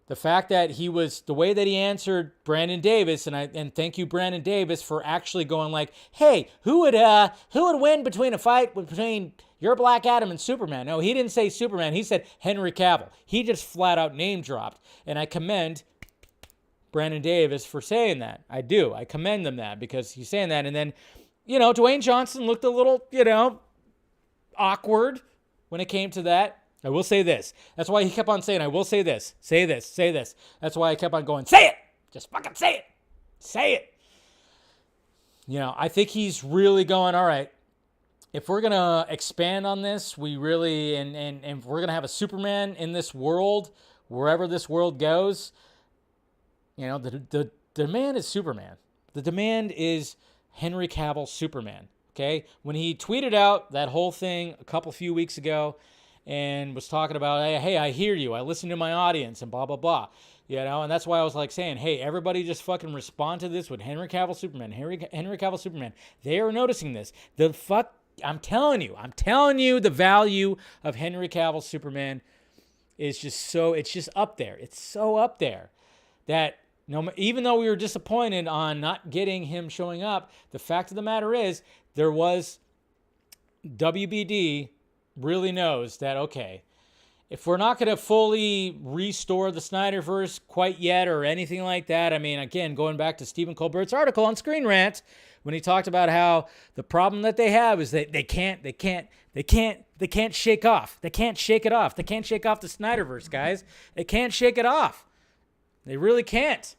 The fact that the way that he answered Brandon Davis, and thank you, Brandon Davis, for actually going like, hey, who would win between a fight between your Black Adam and Superman? No, he didn't say Superman. He said Henry Cavill. He just flat out name dropped. And I commend Brandon Davis for saying that. I do. I commend them that, because he's saying that. And then, Dwayne Johnson looked a little, awkward when it came to that. I will say this. That's why he kept on saying, I will say this, say this, say this. That's why I kept on going, say it. Just fucking say it. Say it. I think he's really going, all right, if we're going to expand on this, we really, and if we're going to have a Superman in this world, wherever this world goes, the demand is Superman. The demand is Henry Cavill Superman, okay? When he tweeted out that whole thing a few weeks ago, and was talking about, hey, I hear you. I listen to my audience and blah, blah, blah. And that's why I was like saying, hey, everybody just fucking respond to this with Henry Cavill Superman. Henry Cavill Superman. They are noticing this. I'm telling you, the value of Henry Cavill Superman is just it's just up there. It's so up there that even though we were disappointed on not getting him showing up, the fact of the matter is WBD really knows that, okay, if we're not going to fully restore the Snyderverse quite yet or anything like that, I mean, again, going back to Stephen Colbert's article on Screen Rant, when he talked about how the problem that they have is that they can't shake off. They can't shake it off. They can't shake off the Snyderverse, guys. They can't shake it off. They really can't.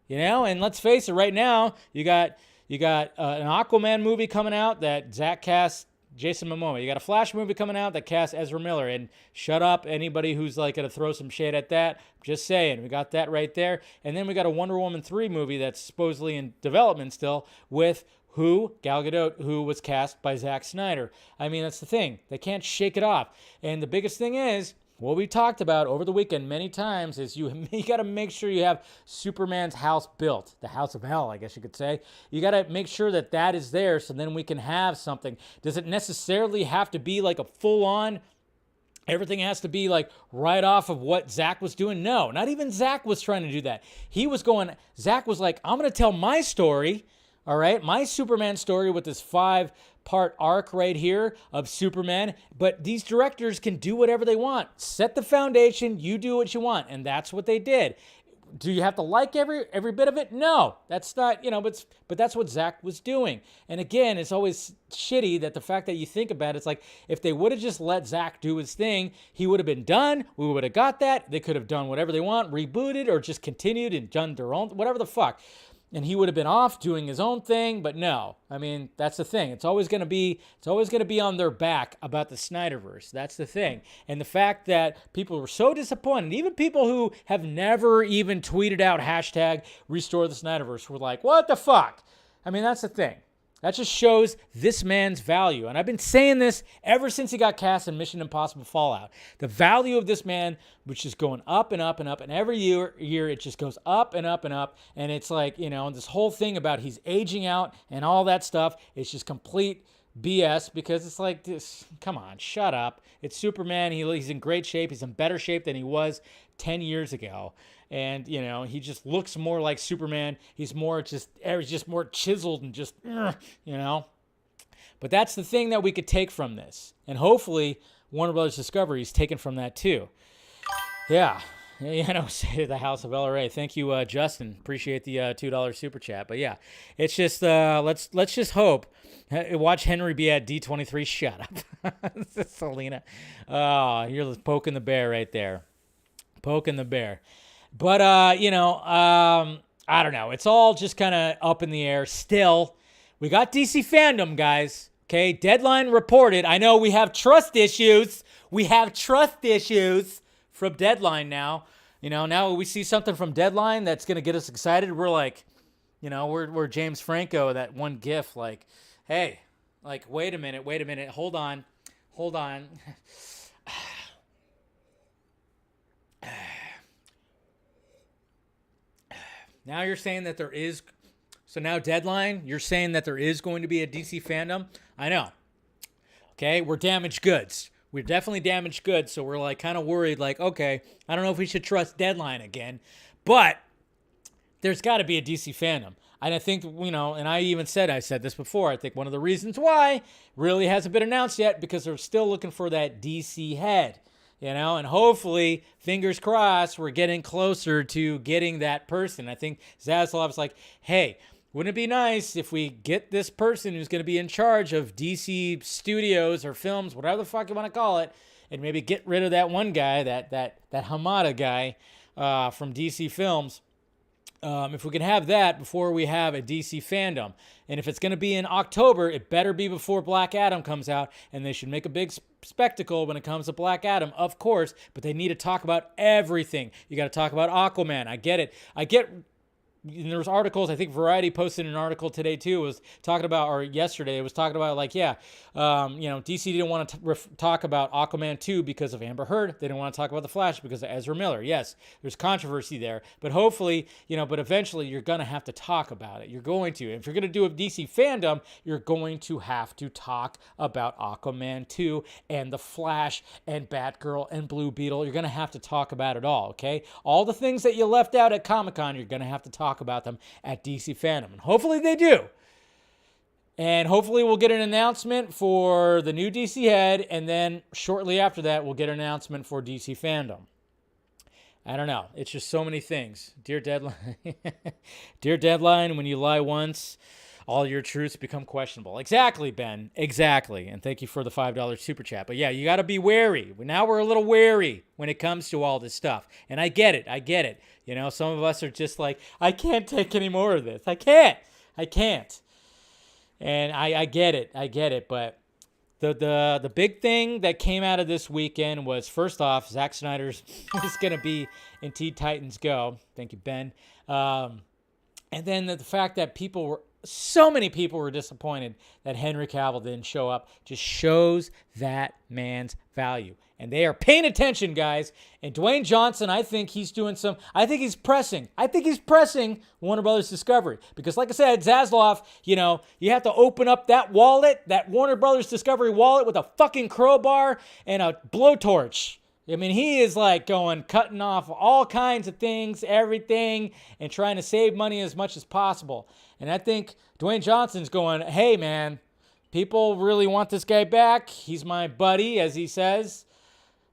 And let's face it, right now, you got an Aquaman movie coming out that Zach cast Jason Momoa. You got a Flash movie coming out that casts Ezra Miller. And shut up anybody who's like going to throw some shade at that. Just saying. We got that right there. And then we got a Wonder Woman 3 movie that's supposedly in development still with Gal Gadot, who was cast by Zack Snyder. I mean, that's the thing. They can't shake it off. And the biggest thing is, what we talked about over the weekend many times is you got to make sure you have Superman's house built. The house of hell, I guess you could say. You got to make sure that is there so then we can have something. Does it necessarily have to be like a full-on, everything has to be like right off of what Zach was doing? No, not even Zach was trying to do that. Zach was like, I'm going to tell my story, all right? My Superman story with this 5-part arc right here of Superman, but these directors can do whatever they want. Set the foundation, you do what you want, and that's what they did. Do you have to like every bit of it? No, that's not, but that's what Zach was doing. And again, it's always shitty that the fact that you think about it, it's like if they would have just let Zach do his thing, he would have been done. We would have got that. They could have done whatever they want, rebooted or just continued and done their own, whatever the fuck. And he would have been off doing his own thing, but no. I mean, that's the thing. It's always going to be on their back about the Snyderverse. That's the thing. And the fact that people were so disappointed, even people who have never even tweeted out hashtag restore the Snyderverse were like, what the fuck? I mean, that's the thing. That just shows this man's value. And I've been saying this ever since he got cast in Mission Impossible Fallout. The value of this man, which is going up and up and up. And every year it just goes up and up and up. And it's like, this whole thing about he's aging out and all that stuff, it's just complete BS because it's like, this. Come on, shut up. It's Superman. He's in great shape. He's in better shape than he was 10 years ago. And, he just looks more like Superman. He's just more chiseled and just, But that's the thing that we could take from this. And hopefully Warner Brothers Discovery is taken from that too. Yeah. Say to the House of LRA. Thank you, Justin. Appreciate the $2 super chat. But yeah, it's just, let's just hope. Watch Henry be at D23. Shut up. Selena. Oh, you're poking the bear right there. Poking the bear. But, I don't know. It's all just kind of up in the air. Still, we got DC fandom, guys. Okay, Deadline reported. I know we have trust issues. From Deadline now. Now we see something from Deadline that's going to get us excited. We're like, we're James Franco, that one gif, like, hey, like, wait a minute, hold on. Now you're saying that there is, so now Deadline, you're saying that there is going to be a DC fandom? I know. Okay, we're damaged goods. We're definitely damaged goods, so we're like kind of worried, like, okay, I don't know if we should trust Deadline again, but there's got to be a DC fandom. And I think, and I said this before, I think one of the reasons why really hasn't been announced yet, because they're still looking for that DC head. And hopefully, fingers crossed, we're getting closer to getting that person. I think Zaslav's like, hey, wouldn't it be nice if we get this person who's going to be in charge of DC studios or films, whatever the fuck you want to call it, and maybe get rid of that one guy, that Hamada guy from DC Films. If we can have that before we have a DC fandom. And if it's going to be in October, it better be before Black Adam comes out. And they should make a big spectacle when it comes to Black Adam, of course. But they need to talk about everything. You got to talk about Aquaman. I get it. I get there was articles, I think Variety posted an article today too, was talking about, or yesterday, it was talking about like, DC didn't want to talk about Aquaman 2 because of Amber Heard. They didn't want to talk about The Flash because of Ezra Miller. Yes, there's controversy there, but hopefully, but eventually you're going to have to talk about it. You're going to. If you're going to do a DC fandom, you're going to have to talk about Aquaman 2 and The Flash and Batgirl and Blue Beetle. You're going to have to talk about it all, okay? All the things that you left out at Comic-Con, you're going to have to talk about them at DC Fandom. And hopefully they do. And hopefully we'll get an announcement for the new DC head, and then shortly after that, we'll get an announcement for DC Fandom. I don't know. It's just so many things. Dear Deadline, Dear Deadline, when you lie once, all your truths become questionable. Exactly, Ben. Exactly. And thank you for the $5 super chat. But yeah, you got to be wary. Now we're a little wary when it comes to all this stuff. And I get it. I get it. Some of us are just like, I can't take any more of this. I can't. And I get it. I get it. But the big thing that came out of this weekend was, first off, Zack Snyder's is going to be in Teen Titans Go. Thank you, Ben. And then the fact that so many people were disappointed that Henry Cavill didn't show up just shows that man's value. And they are paying attention, guys. And Dwayne Johnson, I think he's pressing Warner Brothers Discovery. Because like I said, Zaslav, you have to open up that wallet, that Warner Brothers Discovery wallet with a fucking crowbar and a blowtorch. I mean, he is like cutting off all kinds of things, everything, and trying to save money as much as possible. And I think Dwayne Johnson's going, hey, man, people really want this guy back. He's my buddy, as he says.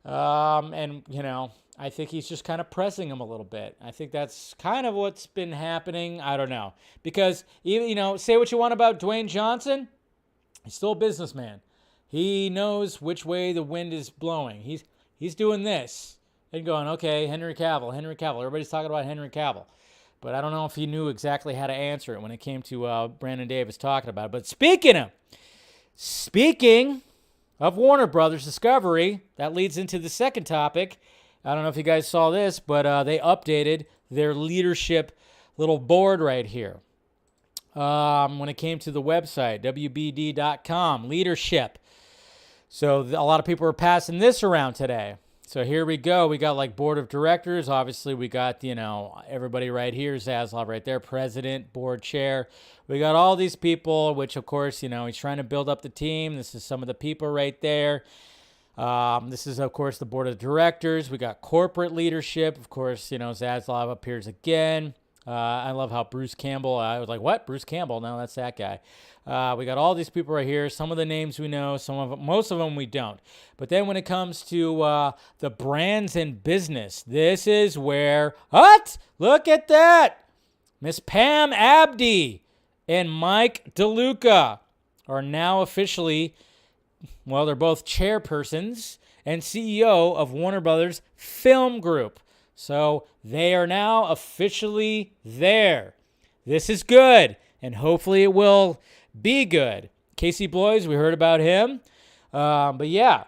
I think he's just kind of pressing him a little bit. I think that's kind of what's been happening. I don't know. Because, even, say what you want about Dwayne Johnson, he's still a businessman. He knows which way the wind is blowing. He's doing this and going, okay, Henry Cavill. Everybody's talking about Henry Cavill. But I don't know if he knew exactly how to answer it when it came to Brandon Davis talking about it. But speaking of Warner Brothers Discovery, that leads into the second topic. I don't know if you guys saw this, but they updated their leadership little board right here. When it came to the website, WBD.com, leadership. So a lot of people are passing this around today. So here we go. We got like board of directors. Obviously, we got, everybody right here. Zaslav right there, president, board chair. We got all these people, which, of course, he's trying to build up the team. This is some of the people right there. This is, of course, the board of directors. We got corporate leadership. Of course, Zaslav appears again. I love how Bruce Campbell, I was like, what? Bruce Campbell? No, that's that guy. We got all these people right here. Some of the names we know, most of them we don't. But then when it comes to the brands and business, this is where, what? Look at that. Miss Pam Abdi and Mike DeLuca are now officially, they're both chairpersons and CEO of Warner Brothers Film Group. So they are now officially there. This is good, and hopefully it will be good. Casey Bloys, we heard about him. But yeah,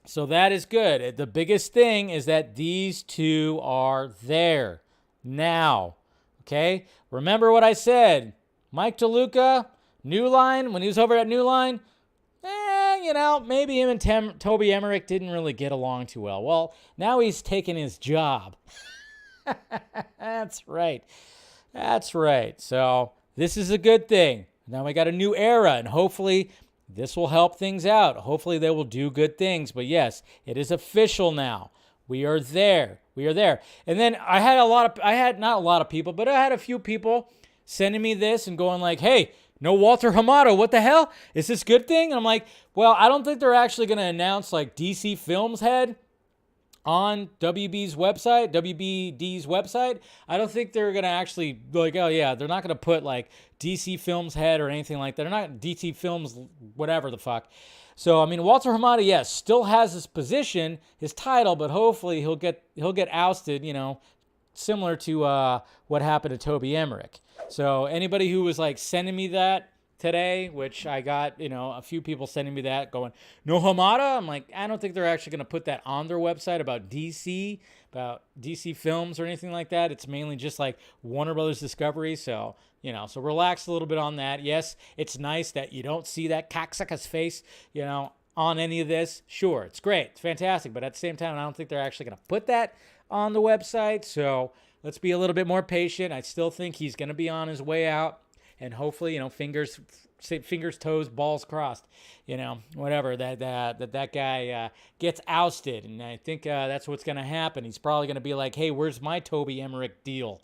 so that is good. The biggest thing is that these two are there now. Okay? Remember what I said. Mike DeLuca, New Line, when he was over at New Line, maybe him and Toby Emmerich didn't really get along too well. Well, now he's taking his job. That's right. So this is a good thing. Now we got a new era, and hopefully this will help things out. Hopefully they will do good things. But yes, it is official now. We are there. And then I had not a lot of people, but I had a few people sending me this and going like, hey, no Walter Hamada, what the hell? Is this a good thing? And I'm like, well, I don't think they're actually going to announce like DC Films head on WBD's website. I don't think they're going to actually like, oh yeah, they're not going to put like DC Films head or anything like that. They're not DC Films, whatever the fuck. So, I mean, Walter Hamada, yes, still has his position, his title, but hopefully he'll get ousted, similar to what happened to Toby Emmerich. So anybody who was like sending me that, today, which I got, a few people sending me that going, no Hamada? I'm like, I don't think they're actually going to put that on their website about DC films or anything like that. It's mainly just like Warner Brothers Discovery. So, so relax a little bit on that. Yes, it's nice that you don't see that cocksucker's face, on any of this. Sure, it's great. It's fantastic. But at the same time, I don't think they're actually going to put that on the website. So let's be a little bit more patient. I still think he's going to be on his way out. And hopefully, fingers, toes, balls crossed, whatever, that guy gets ousted. And I think that's what's going to happen. He's probably going to be like, hey, where's my Toby Emmerich deal?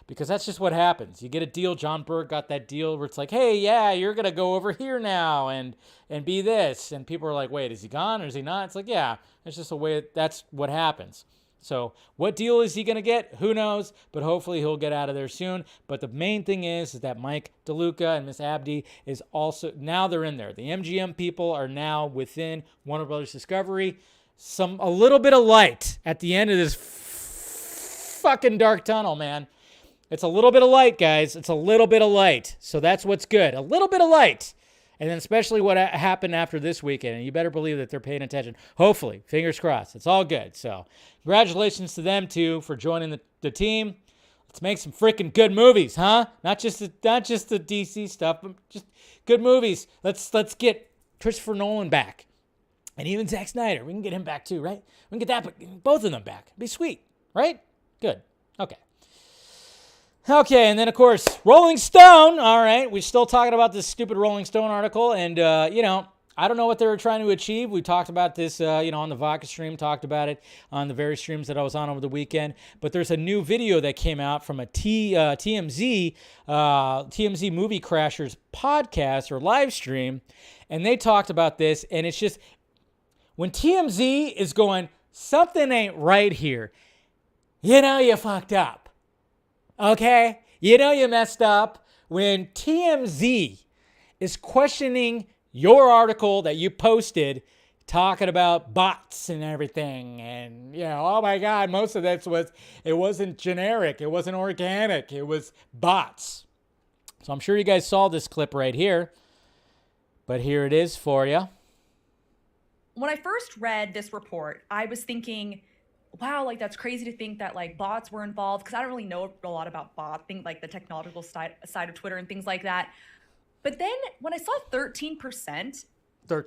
Because that's just what happens. You get a deal. John Berg got that deal where it's like, hey, yeah, you're going to go over here now and be this. And people are like, wait, is he gone or is he not? It's like, yeah, it's just a way. That's what happens. So what deal is he going to get? Who knows? But hopefully he'll get out of there soon. But the main thing is that Mike DeLuca and Miss Abdi is also, now they're in there. The MGM people are now within Warner Brothers Discovery. A little bit of light at the end of this fucking dark tunnel, man. It's a little bit of light, guys. It's a little bit of light. So that's what's good. A little bit of light. And then especially what happened after this weekend. And you better believe that they're paying attention. Hopefully. Fingers crossed. It's all good. So congratulations to them, too, for joining the team. Let's make some freaking good movies, huh? Not just the DC stuff, but just good movies. Let's get Christopher Nolan back. And even Zack Snyder. We can get him back, too, right? We can get both of them back. It'd be sweet, right? Good. Okay, and then, of course, Rolling Stone. All right, we're still talking about this stupid Rolling Stone article. And, I don't know what they were trying to achieve. We talked about this, on the Vodka stream, talked about it on the various streams that I was on over the weekend. But there's a new video that came out from a TMZ Movie Crashers podcast or live stream. And they talked about this. And it's just, when TMZ is going, something ain't right here, you fucked up. Okay? You messed up when TMZ is questioning your article that you posted talking about bots and everything. And, oh my God, most of this it wasn't generic. It wasn't organic. It was bots. So I'm sure you guys saw this clip right here. But here it is for you. When I first read this report, I was thinking, wow, that's crazy to think that bots were involved, because I don't really know a lot about bots, the technological side of Twitter and things like that. But then when I saw 13%,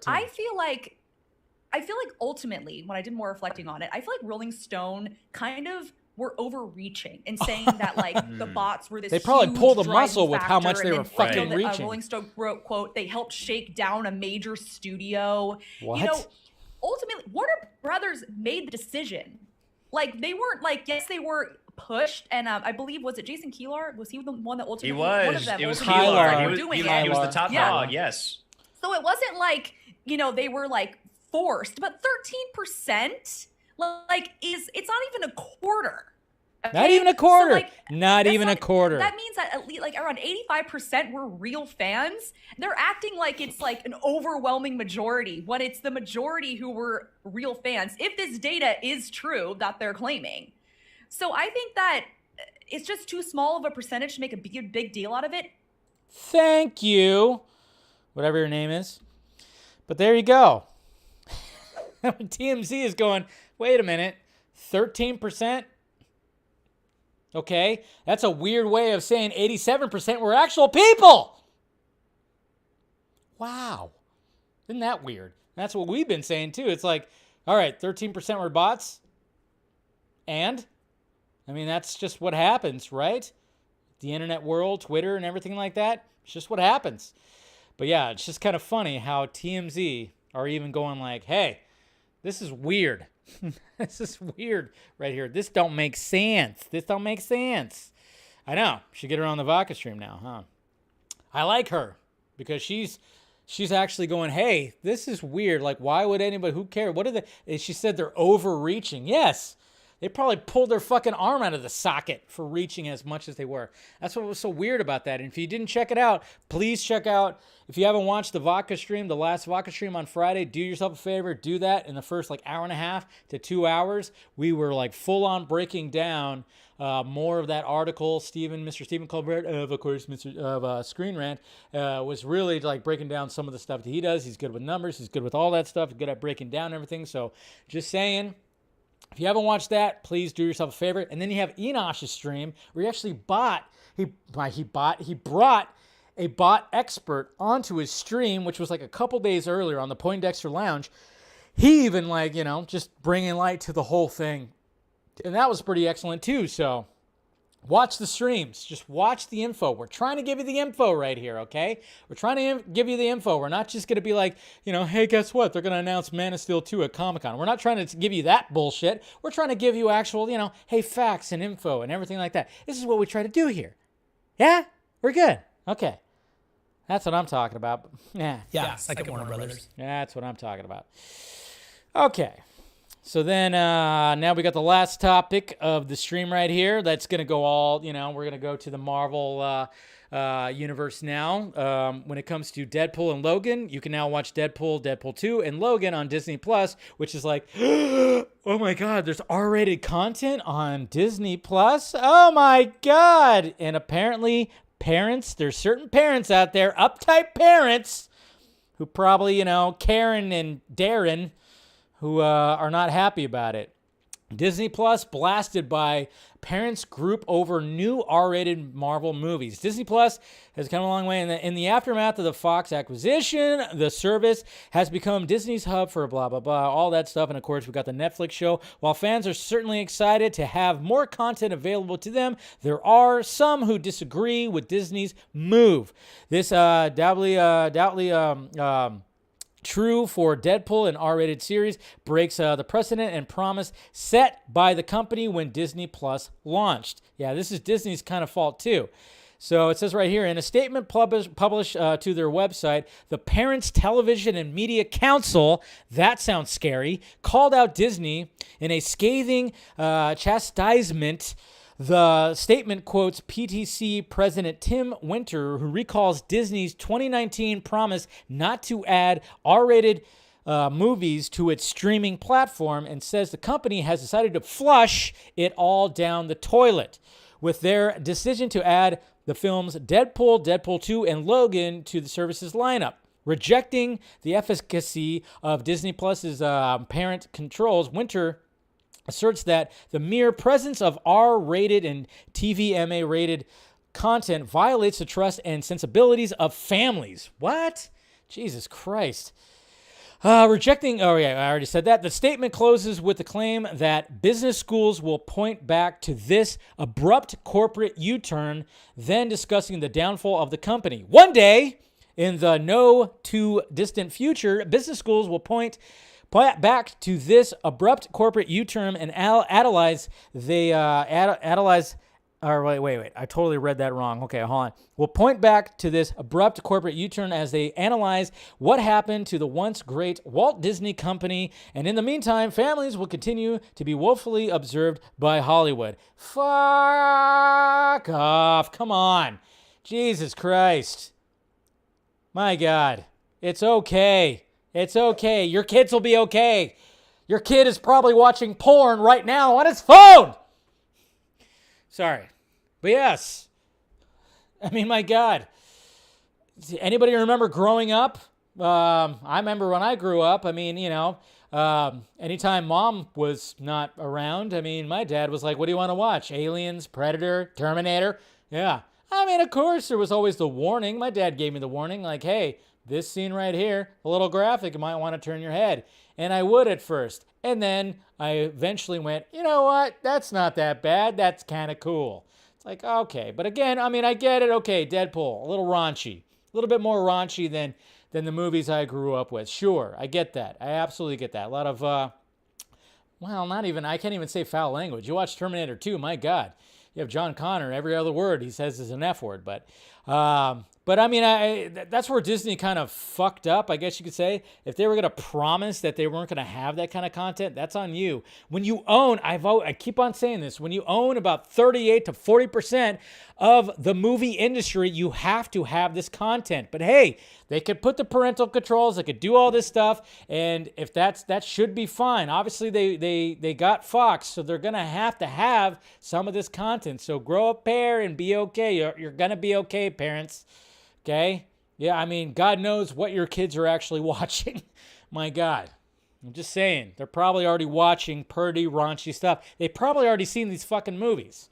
I feel like ultimately, when I did more reflecting on it, I feel like Rolling Stone kind of were overreaching in saying that the bots were this. They probably huge pulled a driving muscle with how much factor, they were fucking reaching. Rolling Stone wrote, quote, they helped shake down a major studio. What? Ultimately, Warner Brothers made the decision. They weren't yes, they were pushed, and I believe, was it Jason Kilar? Was he the one that ultimately? He was. One of them it was Kilar. He was the top dog. Yes. So it wasn't they were forced, but 13%, it's not even a quarter. Okay? Not even a quarter. So, not even a quarter. That means that at least around 85% were real fans. They're acting like it's an overwhelming majority when it's the majority who were real fans, if this data is true that they're claiming. So I think that it's just too small of a percentage to make a big deal out of it. Thank you, whatever your name is. But there you go. TMZ is going, wait a minute, 13%? Okay, that's a weird way of saying 87% were actual people. Wow. Isn't that weird? That's what we've been saying too. It's all right, 13% were bots. And? That's just what happens, right? The internet world, Twitter and everything like that. It's just what happens. But yeah, it's just kind of funny how TMZ are even going hey, this is weird. This is weird right here. This don't make sense. I know. Should get her on the Vodka stream now, huh? I like her because she's actually going, hey, this is weird. Why would anybody, who cares? What are they? She said they're overreaching. Yes, They probably pulled their fucking arm out of the socket for reaching as much as they were. That's what was so weird about that. And if you didn't check it out, please check out. If you haven't watched the vodka stream, the last vodka stream on Friday, do yourself a favor. Do that in the first like hour and a half to 2 hours. We were like full on breaking down more of that article. Mr. Stephen Colbert of course, Screen Rant, was really like breaking down some of the stuff that he does. He's good with numbers. He's good with all that stuff. He's good at breaking down everything. So just saying. If you haven't watched that, please do yourself a favor. And then you have Enosh's stream where he actually brought a bot expert onto his stream, which was like a couple days earlier on the Poindexter Lounge. He even just bringing light to the whole thing. And that was pretty excellent too. So watch the streams. Just watch the info. We're trying to give you the info right here, okay? We're trying to give you the info. We're not just going to be like, hey, guess what? They're going to announce Man of Steel 2 at Comic-Con. We're not trying to give you that bullshit. We're trying to give you actual, hey, facts and info and everything like that. This is what we try to do here. Yeah? We're good. Okay. That's what I'm talking about. Yeah, second Warner Brothers. That's what I'm talking about. Okay. So then now we got the last topic of the stream right here. That's going to go all, we're going to go to the Marvel universe now. When it comes to Deadpool and Logan, you can now watch Deadpool, Deadpool 2, and Logan on Disney Plus, which is like, oh my God, there's R-rated content on Disney Plus. Oh my God. And apparently there's certain parents out there, uptight parents, who probably, Karen and Darren, who are not happy about it. Disney Plus blasted by parents group over new R-rated Marvel movies. Disney Plus has come a long way. In the aftermath of the Fox acquisition, the service has become Disney's hub for blah, blah, blah, all that stuff. And of course, we got the Netflix show. While fans are certainly excited to have more content available to them, there are some who disagree with Disney's move. This doubtly true for Deadpool, an R-rated series, breaks the precedent and promise set by the company when Disney Plus launched. Yeah, this is Disney's kind of fault too. So it says right here, in a statement published to their website, the Parents Television and Media Council, that sounds scary, called out Disney in a scathing chastisement. The statement quotes PTC President Tim Winter, who recalls Disney's 2019 promise not to add R-rated movies to its streaming platform, and says the company has decided to flush it all down the toilet with their decision to add the films Deadpool, Deadpool 2, and Logan to the service's lineup. Rejecting the efficacy of Disney Plus's parent controls, Winter asserts that the mere presence of R-rated and TVMA-rated content violates the trust and sensibilities of families. What? Jesus Christ. I already said that. The statement closes with the claim that business schools will point back to this abrupt corporate U-turn, then discussing the downfall of the company. One day, in the no too distant future, business schools will point back to this abrupt corporate U-turn and analyze. I totally read that wrong. Okay, hold on. We'll point back to this abrupt corporate U-turn as they analyze what happened to the once great Walt Disney Company, and in the meantime, families will continue to be woefully observed by Hollywood. Fuck off. Come on. Jesus Christ. My God. It's okay. It's okay. Your kids will be okay. Your kid is probably watching porn right now on his phone. Sorry. But yes. I mean, my God. Anybody remember growing up? I remember when I grew up, anytime mom was not around, my dad was like, what do you want to watch? Aliens, Predator, Terminator? Yeah. Of course, there was always the warning. My dad gave me the warning, like, hey, this scene right here, a little graphic, you might want to turn your head. And I would at first. And then I eventually went, you know what? That's not that bad. That's kind of cool. It's like, okay. But again, I get it. Okay, Deadpool, a little raunchy. A little bit more raunchy than the movies I grew up with. Sure, I get that. I absolutely get that. A lot of, I can't even say foul language. You watch Terminator 2, my God. You have John Connor, every other word he says is an F word. But But I mean, that's where Disney kind of fucked up, I guess you could say. If they were going to promise that they weren't going to have that kind of content, that's on you. When you own, I keep on saying this, when you own about 38 to 40% of the movie industry, you have to have this content. But hey, they could put the parental controls, they could do all this stuff, and if that should be fine. Obviously, they got Fox, so they're going to have some of this content. So grow a pair and be okay. You're going to be okay, parents. Okay? Yeah, I mean, God knows what your kids are actually watching. My God. I'm just saying. They're probably already watching pretty raunchy stuff. They've probably already seen these fucking movies.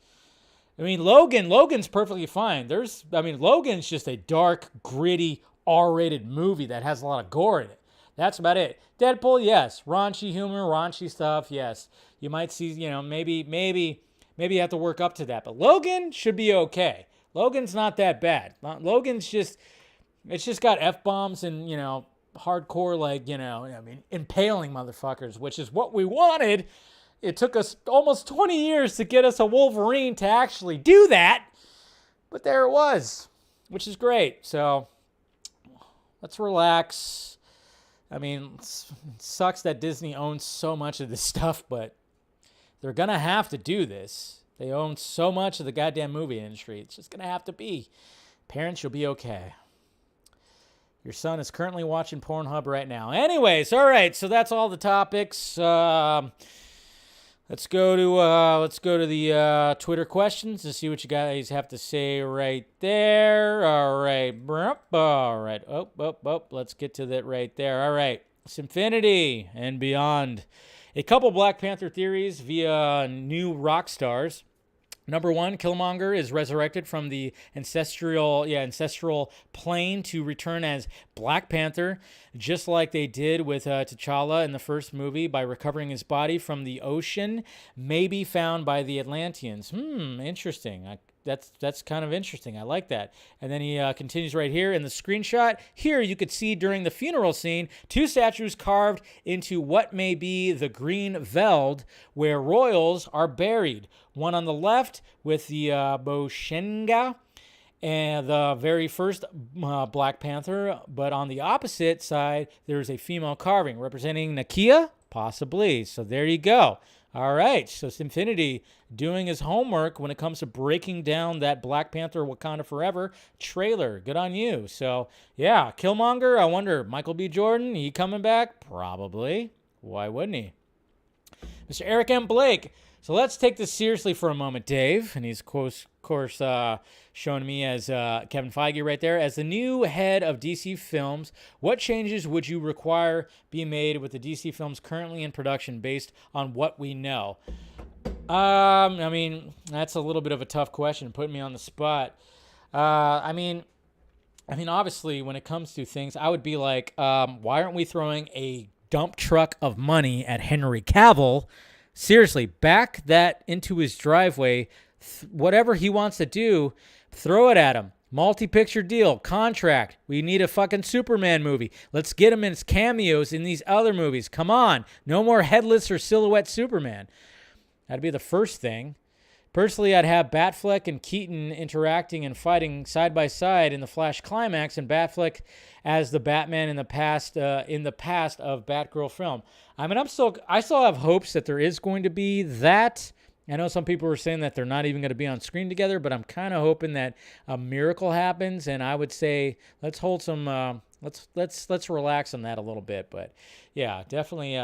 I mean, Logan's perfectly fine. Logan's just a dark, gritty, R-rated movie that has a lot of gore in it. That's about it. Deadpool, yes. Raunchy humor, raunchy stuff, yes. You might see, maybe you have to work up to that. But Logan should be okay. Logan's not that bad. Logan's it's just got F-bombs and, hardcore, impaling motherfuckers, which is what we wanted. It took us almost 20 years to get us a Wolverine to actually do that. But there it was, which is great. So let's relax. I mean, it sucks that Disney owns so much of this stuff, but they're going to have to do this. They own so much of the goddamn movie industry. It's just going to have to be. Parents, you'll be okay. Your son is currently watching Pornhub right now. Anyways, all right, so that's all the topics. Let's go to the Twitter questions and see what you guys have to say right there. All right. All right. Oh. Let's get to that right there. All right. Sinfinity and beyond. A couple Black Panther theories via new rock stars. Number one, Killmonger is resurrected from the ancestral plane to return as Black Panther, just like they did with T'Challa in the first movie by recovering his body from the ocean, maybe found by the Atlanteans. Interesting. That's kind of interesting. I like that. And then he continues right here in the screenshot. Here you could see during the funeral scene, two statues carved into what may be the green veld where royals are buried. One on the left with the Boshenga and the very first Black Panther, but on the opposite side, there's a female carving representing Nakia, possibly. So there you go. All right, so Sinfinity doing his homework when it comes to breaking down that Black Panther Wakanda Forever trailer. Good on you. So, yeah, Killmonger, I wonder, Michael B. Jordan, he coming back? Probably. Why wouldn't he? Mr. Eric M. Blake. So let's take this seriously for a moment, Dave. And he's, of course showing me as Kevin Feige right there. As the new head of DC Films, what changes would you require be made with the DC films currently in production based on what we know? I mean, that's a little bit of a tough question, putting me on the spot. I mean, obviously, when it comes to things, I would be like, why aren't we throwing a dump truck of money at Henry Cavill? Seriously, back that into his driveway. Whatever he wants to do, throw it at him. Multi-picture deal, contract. We need a fucking Superman movie. Let's get him in his cameos in these other movies. Come on. No more headless or silhouette Superman. That'd be the first thing. Personally, I'd have Batfleck and Keaton interacting and fighting side by side in the Flash climax, and Batfleck as the Batman in the past of Batgirl film. I mean, I still have hopes that there is going to be that. I know some people were saying that they're not even going to be on screen together, but I'm kind of hoping that a miracle happens. And I would say let's hold some. Let's relax on that a little bit. But yeah, definitely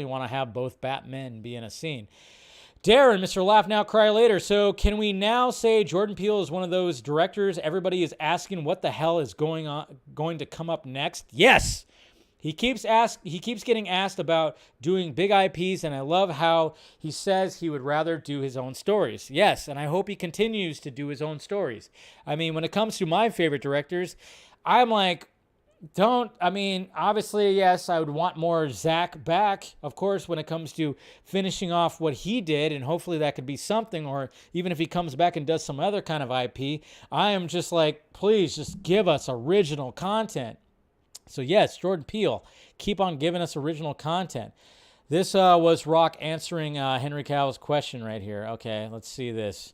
want to have both Batmen be in a scene. Darren, Mr. Laugh Now, Cry Later. So can we now say Jordan Peele is one of those directors everybody is asking what the hell is going to come up next? Yes. He keeps getting asked about doing big IPs, and I love how he says he would rather do his own stories. Yes, and I hope he continues to do his own stories. I mean, when it comes to my favorite directors, I'm like, obviously, yes, I would want more Zach back, of course, when it comes to finishing off what he did, and hopefully that could be something, or even if he comes back and does some other kind of IP, I am just like, please just give us original content. So yes, Jordan Peele, keep on giving us original content. This was Rock answering Henry Cavill's question right here. Okay, let's see this.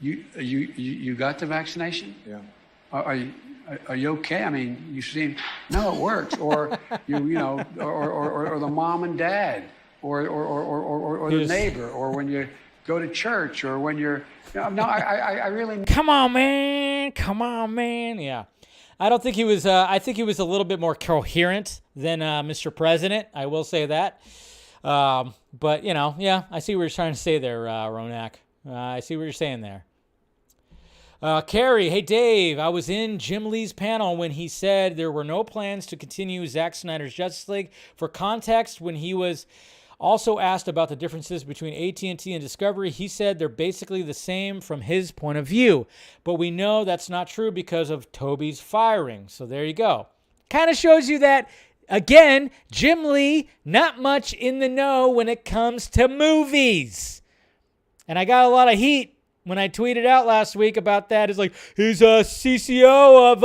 You got the vaccination? Yeah. Are you okay? I mean, you seem, no, it works. Or or the mom and dad, or the neighbor, or when you go to church, or when you're, I really. Come on, man. Yeah. I don't think he was, I think he was a little bit more coherent than Mr. President. I will say that. But, yeah, I see what you're trying to say there, Ronak. I see what you're saying there. Carrie, hey, Dave, I was in Jim Lee's panel when he said there were no plans to continue Zack Snyder's Justice League. For context, when he was also asked about the differences between AT&T and Discovery, he said they're basically the same from his point of view. But we know that's not true because of Toby's firing. So there you go. Kind of shows you that, again, Jim Lee, not much in the know when it comes to movies. And I got a lot of heat when I tweeted out last week about that. It's like, he's a CCO of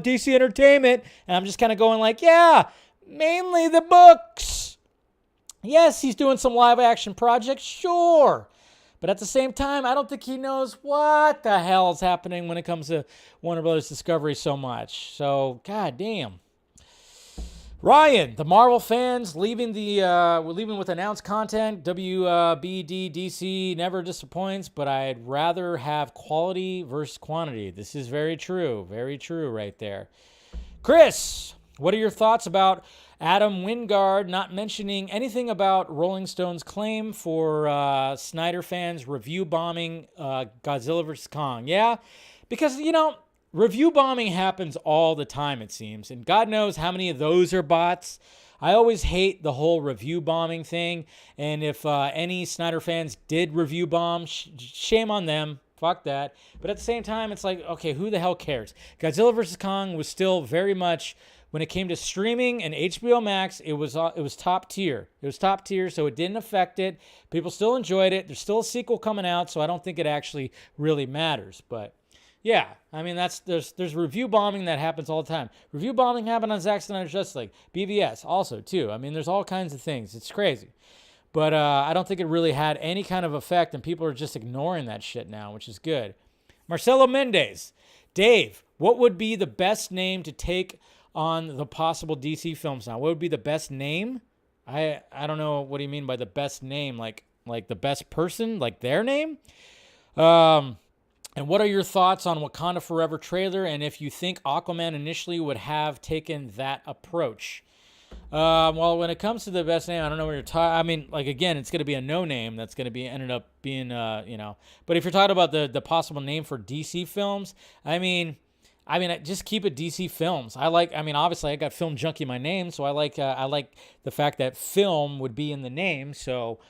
DC Entertainment. And I'm just kind of going like, yeah, mainly the books. Yes, he's doing some live action projects, sure. But at the same time, I don't think he knows what the hell is happening when it comes to Warner Brothers Discovery so much. So, goddamn. Ryan, the Marvel fans leaving with announced content. WBD DC never disappoints, but I'd rather have quality versus quantity. This is very true right there. Chris, what are your thoughts about Adam Wingard not mentioning anything about Rolling Stone's claim for Snyder fans review bombing Godzilla vs. Kong? Yeah, because, review bombing happens all the time, it seems, and God knows how many of those are bots. I always hate the whole review bombing thing, and if any Snyder fans did review bomb, shame on them. Fuck that. But at the same time, it's like, okay, who the hell cares? Godzilla vs. Kong was still very much, when it came to streaming and HBO Max, it was top tier. It was top tier, so it didn't affect it. People still enjoyed it. There's still a sequel coming out, so I don't think it actually really matters. But yeah, I mean, there's review bombing that happens all the time. Review bombing happened on Zack Snyder's Justice League. BVS also too. I mean, there's all kinds of things. It's crazy. But I don't think it really had any kind of effect, and people are just ignoring that shit now, which is good. Marcelo Mendez. Dave, what would be the best name to take on the possible DC films now? What would be the best name? I don't know. What do you mean by the best name? Like the best person? Like their name? And what are your thoughts on Wakanda Forever trailer, and if you think Aquaman initially would have taken that approach? Well, when it comes to the best name, I don't know what you're talking. I mean, like, again, it's going to be a no name that's going to be ended up being, But if you're talking about the possible name for DC films, I mean, just keep it DC Films. Obviously, I got Film Junkee in my name, so I like the fact that film would be in the name. So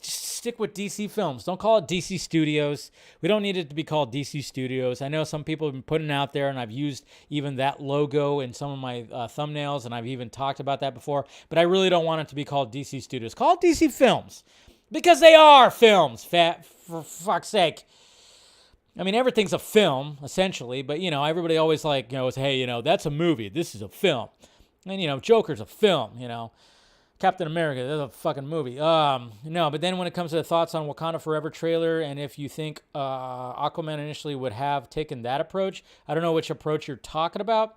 just stick with DC Films. Don't call it DC Studios. We don't need it to be called DC Studios. I know some people have been putting it out there, and I've used even that logo in some of my thumbnails, and I've even talked about that before. But I really don't want it to be called DC Studios. Call it DC Films, because they are films. For fuck's sake. I mean, everything's a film, essentially, but, everybody always goes, hey, that's a movie. This is a film. And, Joker's a film, Captain America, that's a fucking movie. No, but then when it comes to the thoughts on Wakanda Forever trailer, and if you think Aquaman initially would have taken that approach, I don't know which approach you're talking about.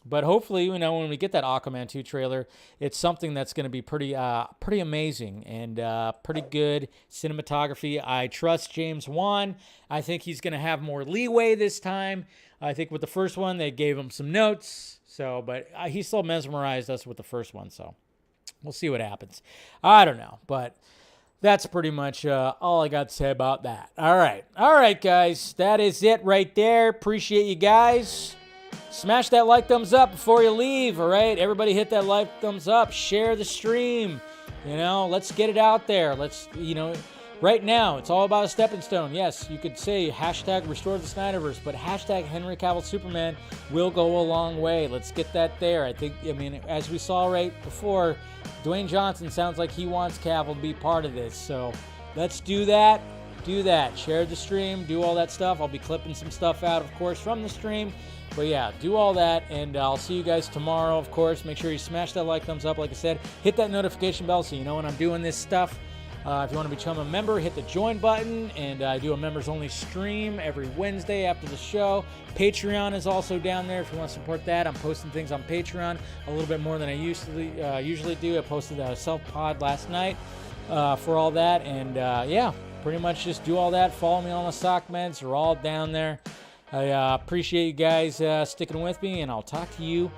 But hopefully, when we get that Aquaman 2 trailer, it's something that's going to be pretty amazing and pretty good cinematography. I trust James Wan. I think he's going to have more leeway this time. I think with the first one, they gave him some notes. But he still mesmerized us with the first one. So we'll see what happens. I don't know, but that's pretty much all I got to say about that. All right, guys, that is it right there. Appreciate you guys. Smash that like thumbs up before you leave, all right? Everybody hit that like thumbs up. Share the stream. Let's get it out there. Let's, right now, it's all about a stepping stone. Yes, you could say hashtag restore the Snyderverse, but hashtag Henry Cavill Superman will go a long way. Let's get that there. As we saw right before, Dwayne Johnson sounds like he wants Cavill to be part of this. So let's do that. Share the stream. Do all that stuff. I'll be clipping some stuff out, of course, from the stream. But yeah, do all that, and I'll see you guys tomorrow, of course. Make sure you smash that like thumbs up, like I said. Hit that notification bell so you know when I'm doing this stuff. If you want to become a member, hit the join button, and I do a members-only stream every Wednesday after the show. Patreon is also down there if you want to support that. I'm posting things on Patreon a little bit more than I usually do. I posted a self-pod last night for all that, and yeah, pretty much just do all that. Follow me on the sock meds. They're all down there. I appreciate you guys sticking with me, and I'll talk to you